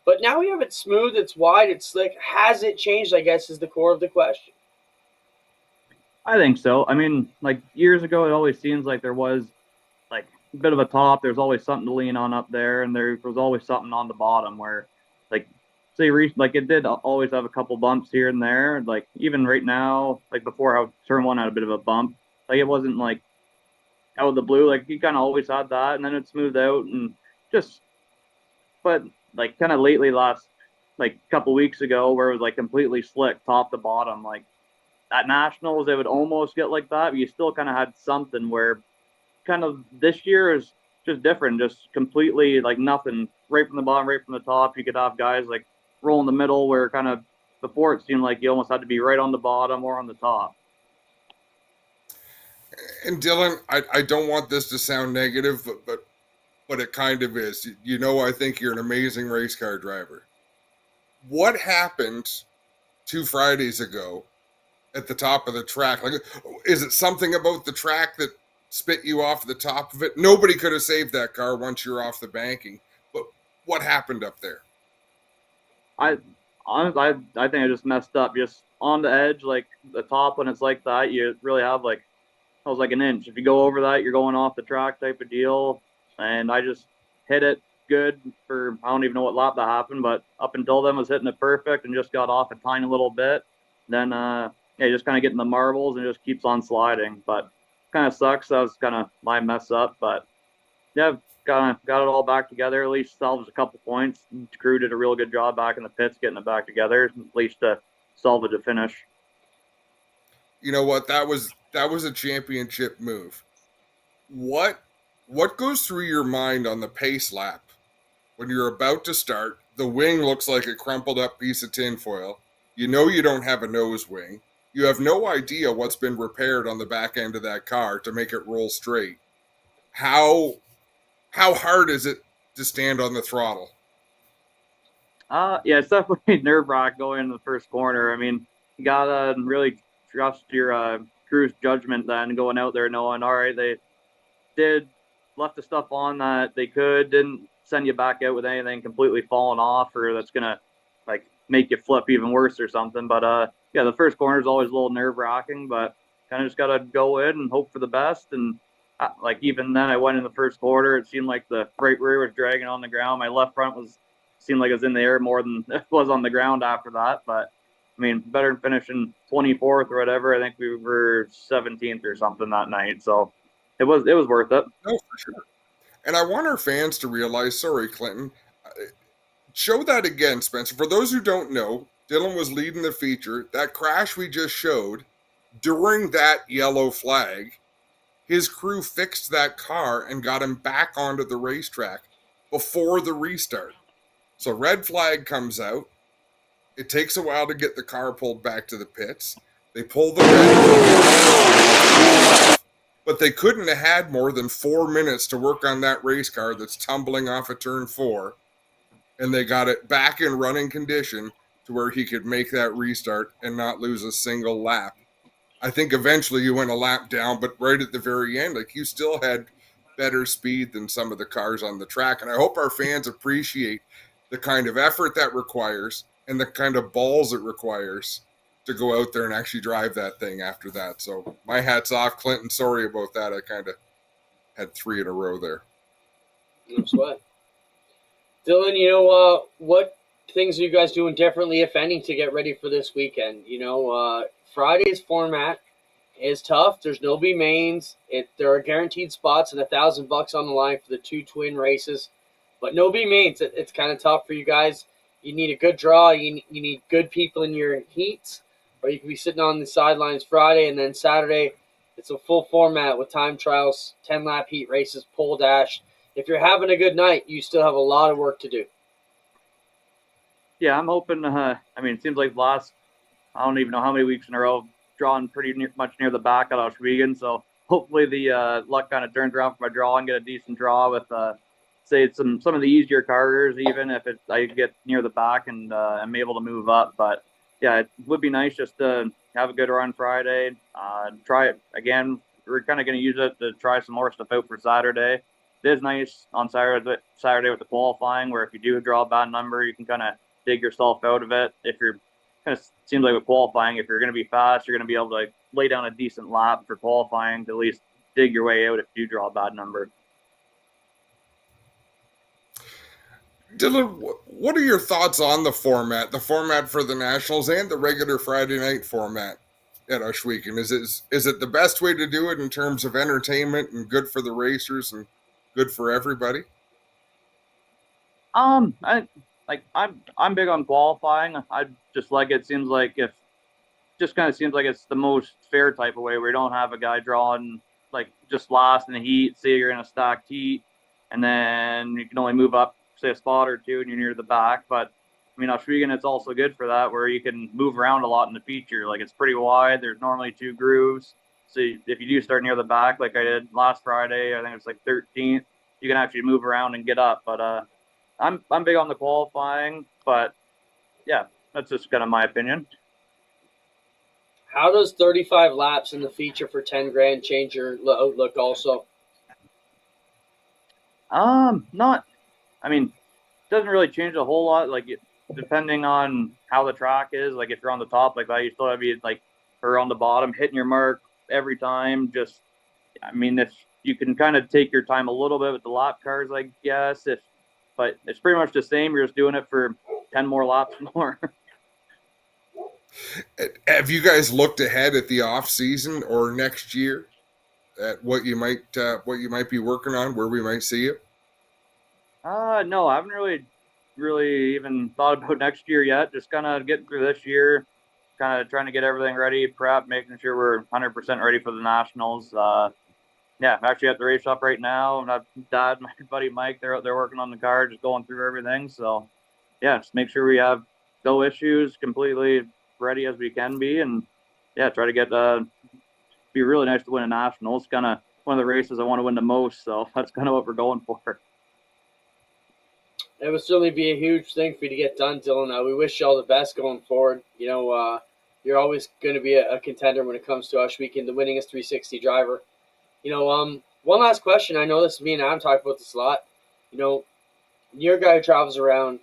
But now we have it smooth, it's wide, it's slick. Has it changed, I guess, is the core of the question. I think so. I mean, like years ago, it always seems like there was like a bit of a top. There's always something to lean on up there, and there was always something on the bottom where, like, say, like it did always have a couple bumps here and there. Like even right now, like before, how turn one had a bit of a bump. Like it wasn't like out of the blue. Like you kind of always had that, and then it smoothed out and just. But like kind of lately, last like couple weeks ago, where it was like completely slick top to bottom, like. At nationals, they would almost get like that, but you still kind of had something where kind of this year is just different, just completely like nothing right from the bottom, right from the top. You could have guys like roll in the middle where kind of before it seemed like you almost had to be right on the bottom or on the top. And Dylan, I don't want this to sound negative, but it kind of is. You know, I think you're an amazing race car driver. What happened 2 Fridays ago at the top of the track? Like, is it something about the track that spit you off the top of it? Nobody could have saved that car once you're off the banking. But what happened up there? I think I just messed up. Just on the edge, like the top, when it's like that, you really have like I was like an inch. If you go over that, you're going off the track type of deal. And I just hit it good for I don't even know what lap that happened, but up until then was hitting it perfect and just got off a tiny little bit. Then yeah, just kind of getting the marbles and it just keeps on sliding. But kind of sucks. That was kind of my mess up. But yeah, got it all back together. At least salvaged a couple points. The crew did a real good job back in the pits getting it back together. At least to salvage a finish. You know what? That was a championship move. What goes through your mind on the pace lap when you're about to start? The wing looks like a crumpled up piece of tinfoil. You know you don't have a nose wing. You have no idea what's been repaired on the back end of that car to make it roll straight. How hard is it to stand on the throttle? Yeah, it's definitely nerve-wracking going into the first corner. I mean, you gotta really trust your crew's judgment then going out there knowing, all right, they left the stuff on that they didn't send you back out with anything completely falling off or that's gonna like make you flip even worse or something. But yeah, the first corner is always a little nerve-wracking, but kind of just got to go in and hope for the best. And like even then, I went in the first quarter. It seemed like the right rear was dragging on the ground. My left front seemed like it was in the air more than it was on the ground after that. But I mean, better than finishing 24th or whatever. I think we were 17th or something that night. So it was worth it. No, for sure. And I want our fans to realize, sorry, Clinton, show that again, Spencer. For those who don't know, Dylan was leading the feature. That crash we just showed, during that yellow flag, his crew fixed that car and got him back onto the racetrack before the restart. So red flag comes out. It takes a while to get the car pulled back to the pits. They pull the red, but they couldn't have had more than 4 minutes to work on that race car that's tumbling off of turn 4. And they got it back in running condition to where he could make that restart and not lose a single lap. I think eventually you went a lap down, but right at the very end, like you still had better speed than some of the cars on the track. And I hope our fans appreciate the kind of effort that requires and the kind of balls it requires to go out there and actually drive that thing after that. So my hat's off, Clinton. Sorry about that. I kind of had 3 in a row there. No sweat. Dylan, what things are you guys doing differently, if any, to get ready for this weekend? Friday's format is tough. There's no B mains. There are guaranteed spots and $1,000 on the line for the 2 twin races, but no B mains. It's kind of tough for you guys. You need a good draw. You need good people in your heats, or you can be sitting on the sidelines Friday, and then Saturday it's a full format with time trials, 10-lap heat races, pole dash. If you're having a good night, you still have a lot of work to do. Yeah, I'm hoping. It seems like the last, I don't even know how many weeks in a row, drawing pretty much near the back at Oshwegan. So hopefully the luck kind of turns around for my draw and get a decent draw with, say, some of the easier cars, even if I get near the back and I'm able to move up. But yeah, it would be nice just to have a good run Friday. Try it again. We're kind of going to use it to try some more stuff out for Saturday. It is nice on Saturday with the qualifying, where if you do draw a bad number, you can kind of dig yourself out of it. If you're kind of seems like with qualifying, if you're going to be fast, you're going to be able to lay down a decent lap for qualifying to at least dig your way out if you do draw a bad number. Dylan, what are your thoughts on the format for the Nationals and the regular Friday night format at Oshwegan? Is it the best way to do it in terms of entertainment and good for the racers and good for everybody? I'm big on qualifying. I just like it. Seems like it's the most fair type of way where you don't have a guy drawing just last in the heat. Say you're in a stacked heat, and then you can only move up, say, a spot or two, and you're near the back. But Oshwegan, it's also good for that, where you can move around a lot in the feature. It's pretty wide. There's normally 2 grooves. So if you do start near the back, like I did last Friday, I think it's 13th, you can actually move around and get up. But I'm big on the qualifying, but yeah, that's just kind of my opinion. How does 35 laps in the feature for 10 grand change your outlook also? Doesn't really change a whole lot. Depending on how the track is, if you're on the top like that, you still have to be or on the bottom, hitting your mark every time. If you can kind of take your time a little bit with the lap cars, I guess, but it's pretty much the same. You're just doing it for 10 more laps more. Have you guys looked ahead at the off season or next year at what you might be working on, where we might see you? No, I haven't really even thought about next year yet. Just kind of getting through this year, kind of trying to get everything ready, prep, making sure we're 100% ready for the Nationals. I'm actually at the race shop right now. My dad, my buddy Mike, they're out there working on the car, just going through everything. So, yeah, just make sure we have no issues, completely ready as we can be, and try to get be really nice to win a National. It's kind of one of the races I want to win the most, so that's kind of what we're going for. It would certainly be a huge thing for you to get done, Dylan. We wish you all the best going forward. You're always going to be a contender when it comes to Oshwegan, the winningest 360 driver. One last question. I know this is me and Adam talk about this a lot. You're a guy who travels around.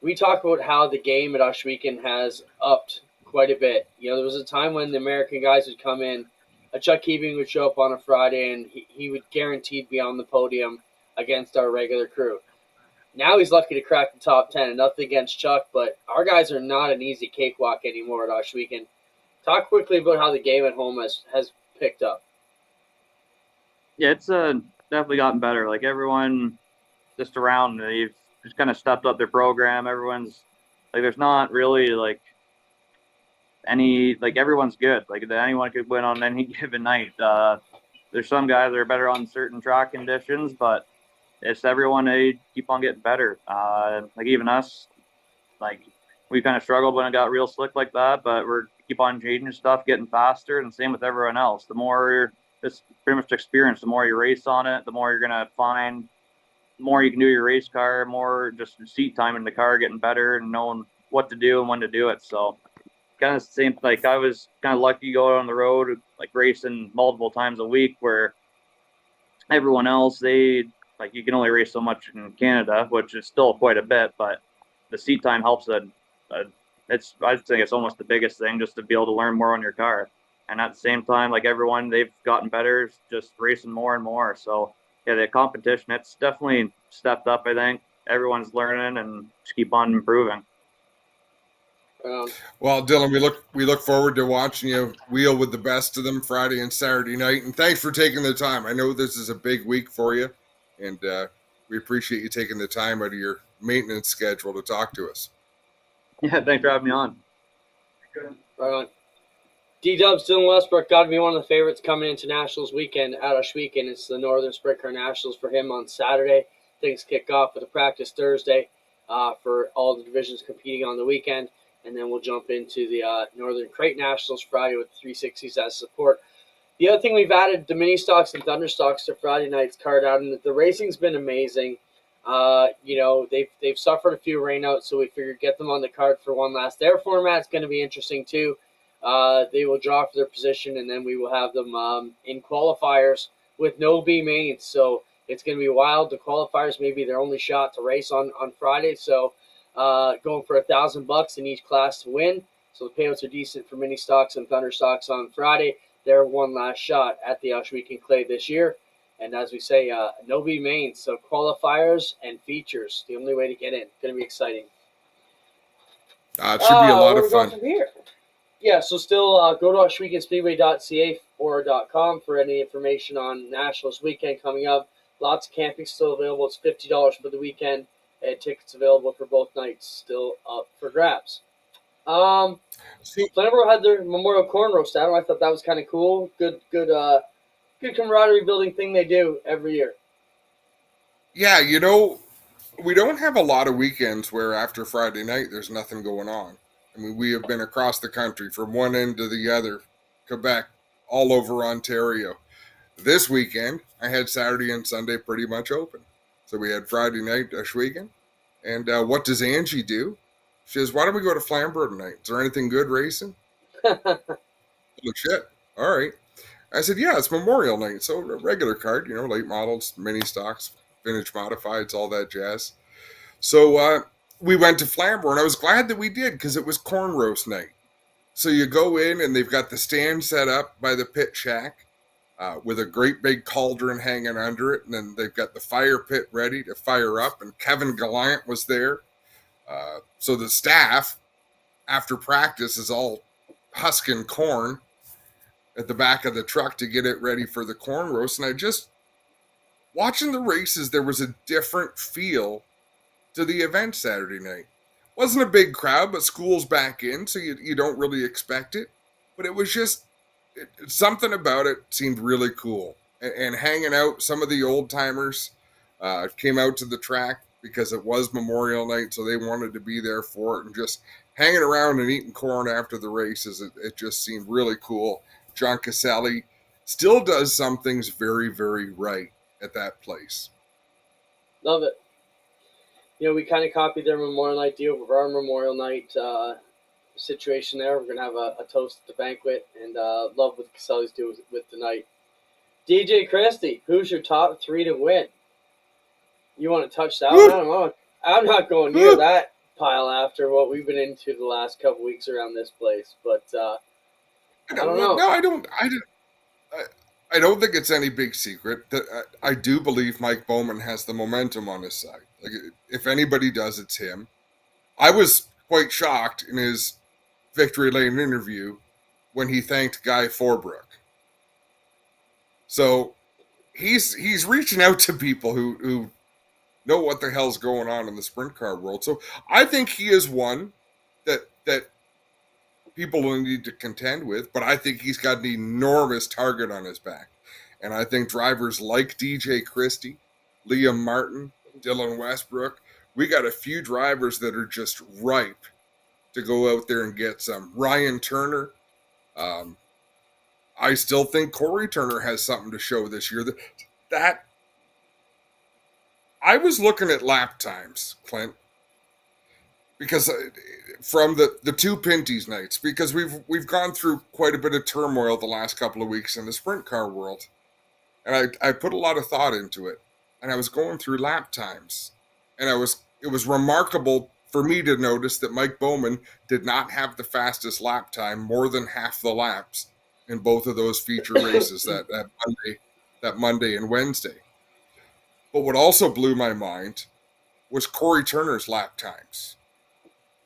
We talk about how the game at Oshwegan has upped quite a bit. There was a time when the American guys would come in. A Chuck Keebing would show up on a Friday, and he would guaranteed be on the podium against our regular crew. Now he's lucky to crack the top 10, and nothing against Chuck, but our guys are not an easy cakewalk anymore at Oshwegan. Talk quickly about how the game at home has picked up. Yeah, it's definitely gotten better. Everyone just around, they've just kind of stepped up their program. Everyone's there's not really any everyone's good. Anyone could win on any given night. There's some guys that are better on certain track conditions, but it's everyone. They keep on getting better. Even us, we kind of struggled when it got real slick like that, but we're keep on changing stuff, getting faster, and same with everyone else. The more it's pretty much experience, the more you race on it, the more you're gonna find, the more you can do your race car, more just seat time in the car, getting better and knowing what to do and when to do it. So kind of same. Like I was kind of lucky to go out on the road, like racing multiple times a week, where everyone else like you can only race so much in Canada, which is still quite a bit, but the seat time helps. I think it's almost the biggest thing, just to be able to learn more on your car. And at the same time, like everyone, they've gotten better, just racing more and more. So yeah, the competition, it's definitely stepped up. I think everyone's learning and just keep on improving. Well, Dylan, we look forward to watching you wheel with the best of them Friday and Saturday night. And thanks for taking the time. I know this is a big week for you, and we appreciate you taking the time out of your maintenance schedule to talk to us. Yeah, thanks for having me on. Right on. D-Dubs, Dylan Westbrook, got to be one of the favorites coming into Nationals weekend at Oshweekend. It's the Northern Sprint Car Nationals for him on Saturday. Things kick off with a practice Thursday for all the divisions competing on the weekend. And then we'll jump into the Northern Crate Nationals Friday with 360s as support. The other thing, we've added the mini stocks and thunder stocks to Friday night's card out, and the racing's been amazing. They've suffered a few rainouts, so we figured get them on the card for one last. Their format's going to be interesting too. They will draw for their position, and then we will have them in qualifiers with no B mains. So it's going to be wild. The qualifiers may be their only shot to race on Friday. So going for $1,000 in each class to win. So the payouts are decent for mini stocks and thunder stocks on Friday. They're one last shot at the Oshweekend Clay this year. And as we say, no B mains. So qualifiers and features, the only way to get in. Going to be exciting. It should be a lot of fun. From here? Yeah, so still go to oshweekendspeedway.ca or .com for any information on Nationals weekend coming up. Lots of camping still available. It's $50 for the weekend. And tickets available for both nights still up for grabs. Flamborough had their Memorial Corn Roast. I thought that was kind of cool. Good camaraderie building thing they do every year. Yeah, we don't have a lot of weekends where after Friday night there's nothing going on. I mean, we have been across the country from one end to the other, Quebec, all over Ontario. This weekend, I had Saturday and Sunday pretty much open. So we had Friday night, Oshweekend. And what does Angie do? She says, why don't we go to Flamborough tonight? Is there anything good racing? Shit. All right. I said, yeah, it's Memorial Night. So a regular card, late models, mini stocks, vintage modifieds, all that jazz. So we went to Flamborough, and I was glad that we did because it was corn roast night. So you go in, and they've got the stand set up by the pit shack with a great big cauldron hanging under it, and then they've got the fire pit ready to fire up, and Kevin Gallant was there. So the staff, after practice, is all husking corn at the back of the truck to get it ready for the corn roast. And watching the races, there was a different feel to the event Saturday night. Wasn't a big crowd, but school's back in, so you don't really expect it. But it was just, something about it seemed really cool. And hanging out, some of the old timers came out to the track because it was Memorial Night, so they wanted to be there for it. And just hanging around and eating corn after the races, it just seemed really cool. John Caselli still does some things very, very right at that place. Love it. We kind of copied their Memorial Night deal with our Memorial Night situation there. We're going to have a toast at the banquet, and love what Caselli's do with the night. DJ Christie, who's your top 3 to win? You want to touch that one? I'm not going near that pile after what we've been into the last couple weeks around this place, but I don't know. No, I don't think it's any big secret that I do believe Mike Bowman has the momentum on his side. Like, if anybody does, it's him. I was quite shocked in his Victory Lane interview when he thanked Guy Forbrook. So he's reaching out to people who know what the hell's going on in the sprint car world. So I think he is one that people will need to contend with, but I think he's got an enormous target on his back. And I think drivers like DJ Christie, Liam Martin, Dylan Westbrook, we got a few drivers that are just ripe to go out there and get some. Ryan Turner, I still think Corey Turner has something to show this year. That I was looking at lap times, Clint. because from the two Pinty's nights, because we've gone through quite a bit of turmoil the last couple of weeks in the sprint car world, and I put a lot of thought into it, and I was going through lap times, and it was remarkable for me to notice that Mike Bowman did not have the fastest lap time, more than half the laps in both of those feature races that Monday and Wednesday. But what also blew my mind was Corey Turner's lap times.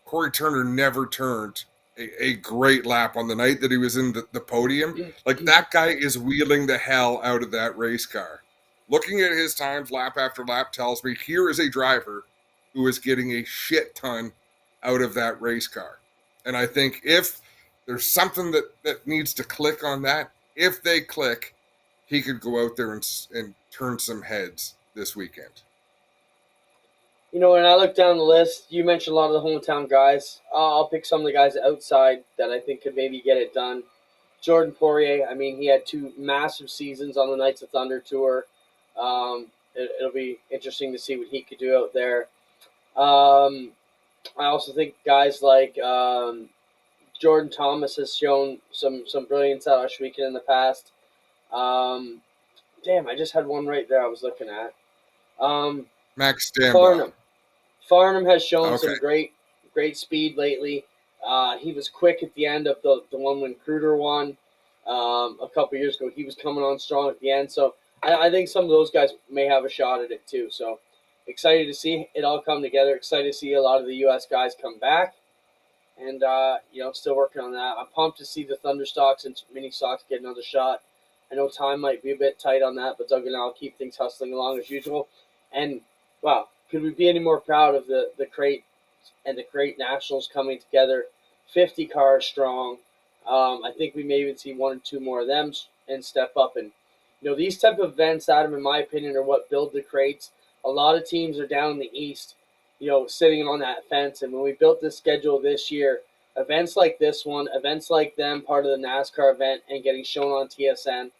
Corey Turner never turned a great lap on the night that he was in the podium. Like, that guy is wheeling the hell out of that race car. Looking at his times lap after lap tells me here is a driver who is getting a shit ton out of that race car. And I think if there's something that needs to click on that, if they click, he could go out there and turn some heads this weekend. You know, when I look down the list, you mentioned a lot of the hometown guys. I'll pick some of the guys outside that I think could maybe get it done. Jordan Poirier, I mean, he had 2 massive seasons on the Knights of Thunder Tour. It'll be interesting to see what he could do out there. I also think guys like Jordan Thomas has shown some brilliance at Oshweekend in the past. I just had one right there I was looking at. Max Stambaugh. Farnham has shown some great speed lately. He was quick at the end of the one when Kruger won a couple years ago. He was coming on strong at the end. So I think some of those guys may have a shot at it too. So excited to see it all come together. Excited to see a lot of the U.S. guys come back. And, still working on that. I'm pumped to see the Thunder Stocks and Mini Stocks get another shot. I know time might be a bit tight on that, but Doug and I will keep things hustling along as usual. And, wow, could we be any more proud of the crate and the crate nationals coming together? 50 cars strong. I think we may even see 1 or 2 more of them and step up. And, these type of events, Adam, in my opinion, are what build the crates. A lot of teams are down in the East, sitting on that fence. And when we built this schedule this year, events like this one, events like them, part of the NASCAR event and getting shown on TSN,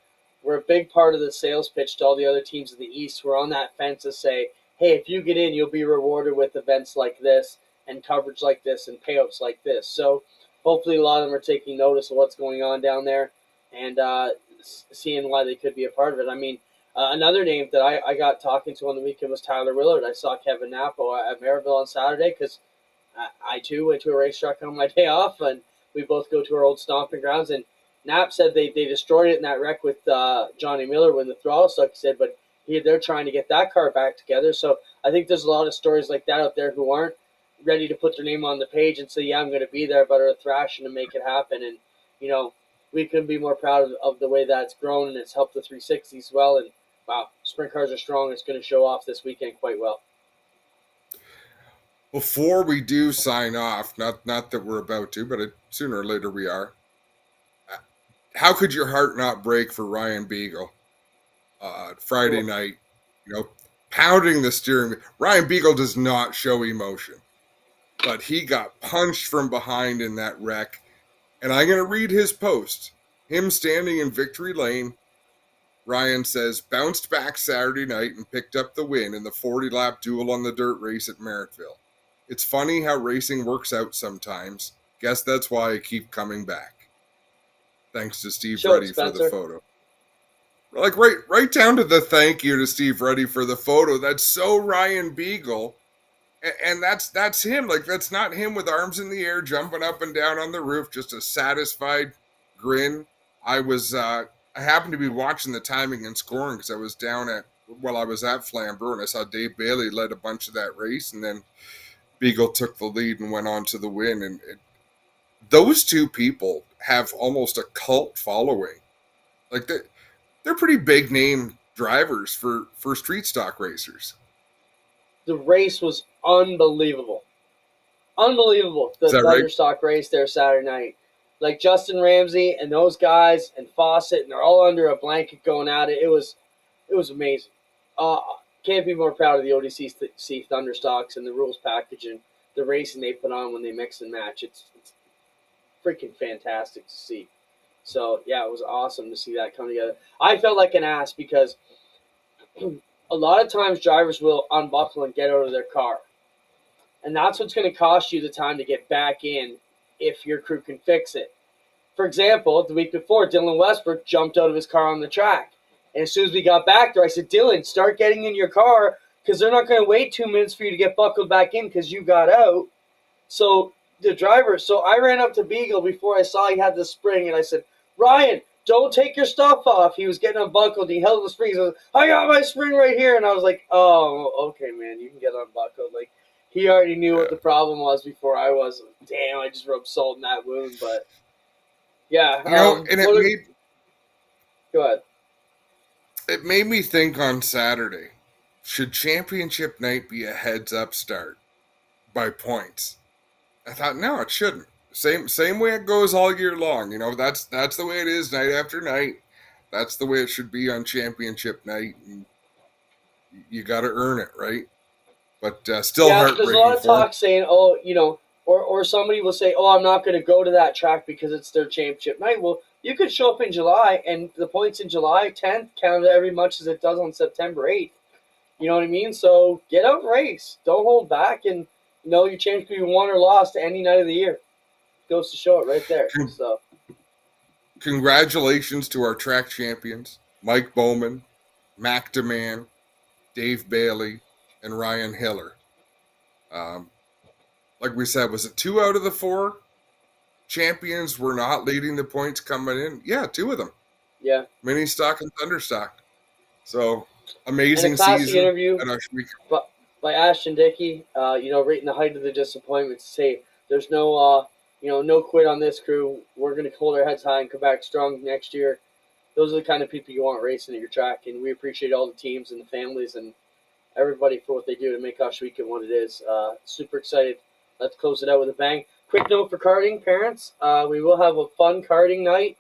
were a big part of the sales pitch to all the other teams in the East. We're on that fence to say, hey, if you get in, you'll be rewarded with events like this and coverage like this and payouts like this. So hopefully a lot of them are taking notice of what's going on down there and seeing why they could be a part of it. I mean, another name that I got talking to on the weekend was Tyler Willard. I saw Kevin Nappo at Maryville on Saturday because I, too, went to a racetrack on my day off, and we both go to our old stomping grounds. And Knapp said they destroyed it in that wreck with Johnny Miller when the throttle stuck, he said, but they're trying to get that car back together. So I think there's a lot of stories like that out there who aren't ready to put their name on the page and say, yeah, I'm going to be there, but are thrashing to make it happen. And, we couldn't be more proud of the way that's grown, and it's helped the 360s well. And, wow, sprint cars are strong. It's going to show off this weekend quite well. Before we do sign off, not that we're about to, but sooner or later we are, how could your heart not break for Ryan Beagle Friday night, pounding the steering wheel? Ryan Beagle does not show emotion, but he got punched from behind in that wreck. And I'm going to read his post. Him standing in victory lane. Ryan says, bounced back Saturday night and picked up the win in the 40-lap duel on the dirt race at Merrittville. It's funny how racing works out sometimes. Guess that's why I keep coming back. Thanks to Steve Ruddy for the photo. Like right down to the thank you to Steve Ruddy for the photo. That's so Ryan Beagle. And that's him. Like, that's not him with arms in the air, jumping up and down on the roof, just a satisfied grin. I happened to be watching the timing and scoring because I was I was at Flamborough, and I saw Dave Bailey led a bunch of that race, and then Beagle took the lead and went on to the win. And those two people have almost a cult following. Like, they're pretty big name drivers for street stock racers. The race was unbelievable. Unbelievable. The Thunderstock race there Saturday night. Like Justin Ramsey and those guys and Fawcett, and they're all under a blanket going at it. It was amazing. Can't be more proud of the ODC Thunderstocks and the rules package and the racing they put on when they mix and match. It's freaking fantastic to see. So, yeah, it was awesome to see that come together. I felt like an ass because a lot of times drivers will unbuckle and get out of their car. And that's what's going to cost you the time to get back in if your crew can fix it. For example, the week before, Dylan Westbrook jumped out of his car on the track. And as soon as we got back there, I said, Dylan, start getting in your car because they're not going to wait 2 minutes for you to get buckled back in because you got out. So I ran up to Beagle before I saw he had the spring, and I said, Ryan, don't take your stuff off. He was getting unbuckled. He held the spring. He said, I got my spring right here. And I was like, oh, okay, man, you can get unbuckled. Like, he already knew what the problem was before I was. Damn, I just rubbed salt in that wound. But, yeah. And go ahead. It made me think on Saturday, should championship night be a heads-up start by points? I thought, no, it shouldn't. Same way it goes all year long. That's the way it is night after night. That's the way it should be on championship night. And you got to earn it, right? But still heartbreaking. There's a lot of talk saying, or somebody will say, I'm not going to go to that track because it's their championship night. Well, you could show up in July, and the points in July 10th count every much as it does on September 8th. You know what I mean? So get out and race. Don't hold back, and your chance could be won or lost any night of the year. Goes to show it right there. So, congratulations to our track champions, Mike Bowman, Mac DeMann, Dave Bailey, and Ryan Hiller. Like we said, was it 2 out of the 4 champions were not leading the points coming in? Yeah, 2 of them. Yeah. Mini stock and thunder stock. So amazing and a classy season. Interview by Ashton Dickey. Right in the height of the disappointment, to say there's no quit on this crew. We're going to hold our heads high and come back strong next year. Those are the kind of people you want racing at your track, and we appreciate all the teams and the families and everybody for what they do to make Osh Weekend what it is. Super excited. Let's close it out with a bang. Quick note for karting parents. We will have a fun karting night.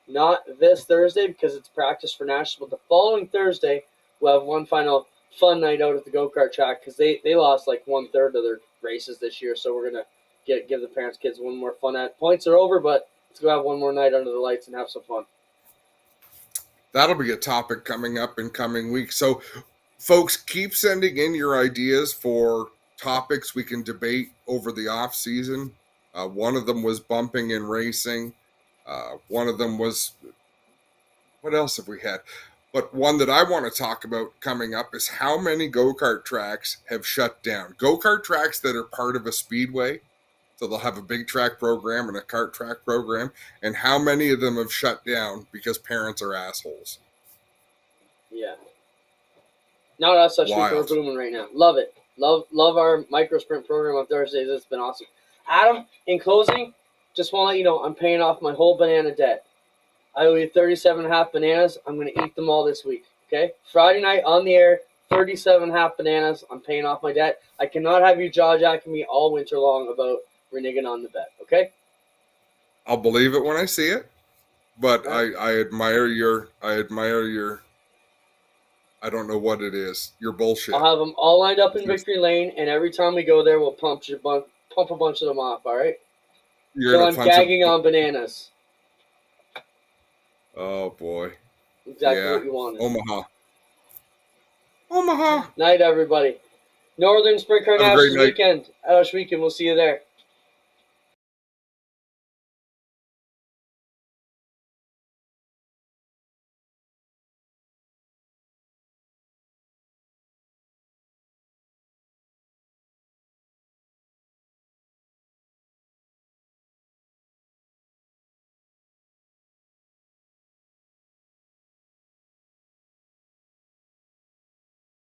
Not this Thursday because it's practice for National, but the following Thursday we'll have one final fun night out at the go-kart track because they lost like 1/3 of their races this year. So we're going to give the parents, kids one more fun at. Points are over, but let's go have one more night under the lights and have some fun. That'll be a topic coming up in coming weeks. So, folks, keep sending in your ideas for topics we can debate over the off season. One of them was bumping and racing. One of them was, what else have we had? But one that I want to talk about coming up is how many go-kart tracks have shut down. Go-kart tracks that are part of a speedway, so they'll have a big track program and a kart track program, and how many of them have shut down because parents are assholes. Yeah. Not us, we're booming right now. Love it. Love our micro sprint program on Thursdays. It's been awesome. Adam, in closing, just want to let you know I'm paying off my whole banana debt. I owe you 37.5 bananas. I'm going to eat them all this week. Okay? Friday night on the air, 37.5 bananas. I'm paying off my debt. I cannot have you jaw-jacking me all winter long about reneging on the bet. Okay? I'll believe it when I see it, but right. I admire your I don't know what it is. Your bullshit. I'll have them all lined up in Victory Lane, and every time we go there, we'll pump a bunch of them off, all right? So I'm gagging on bananas. Oh, boy. Exactly what you wanted. Omaha. Night, everybody. Northern Sprint Car Nationals weekend. Osh Weekend. We'll see you there.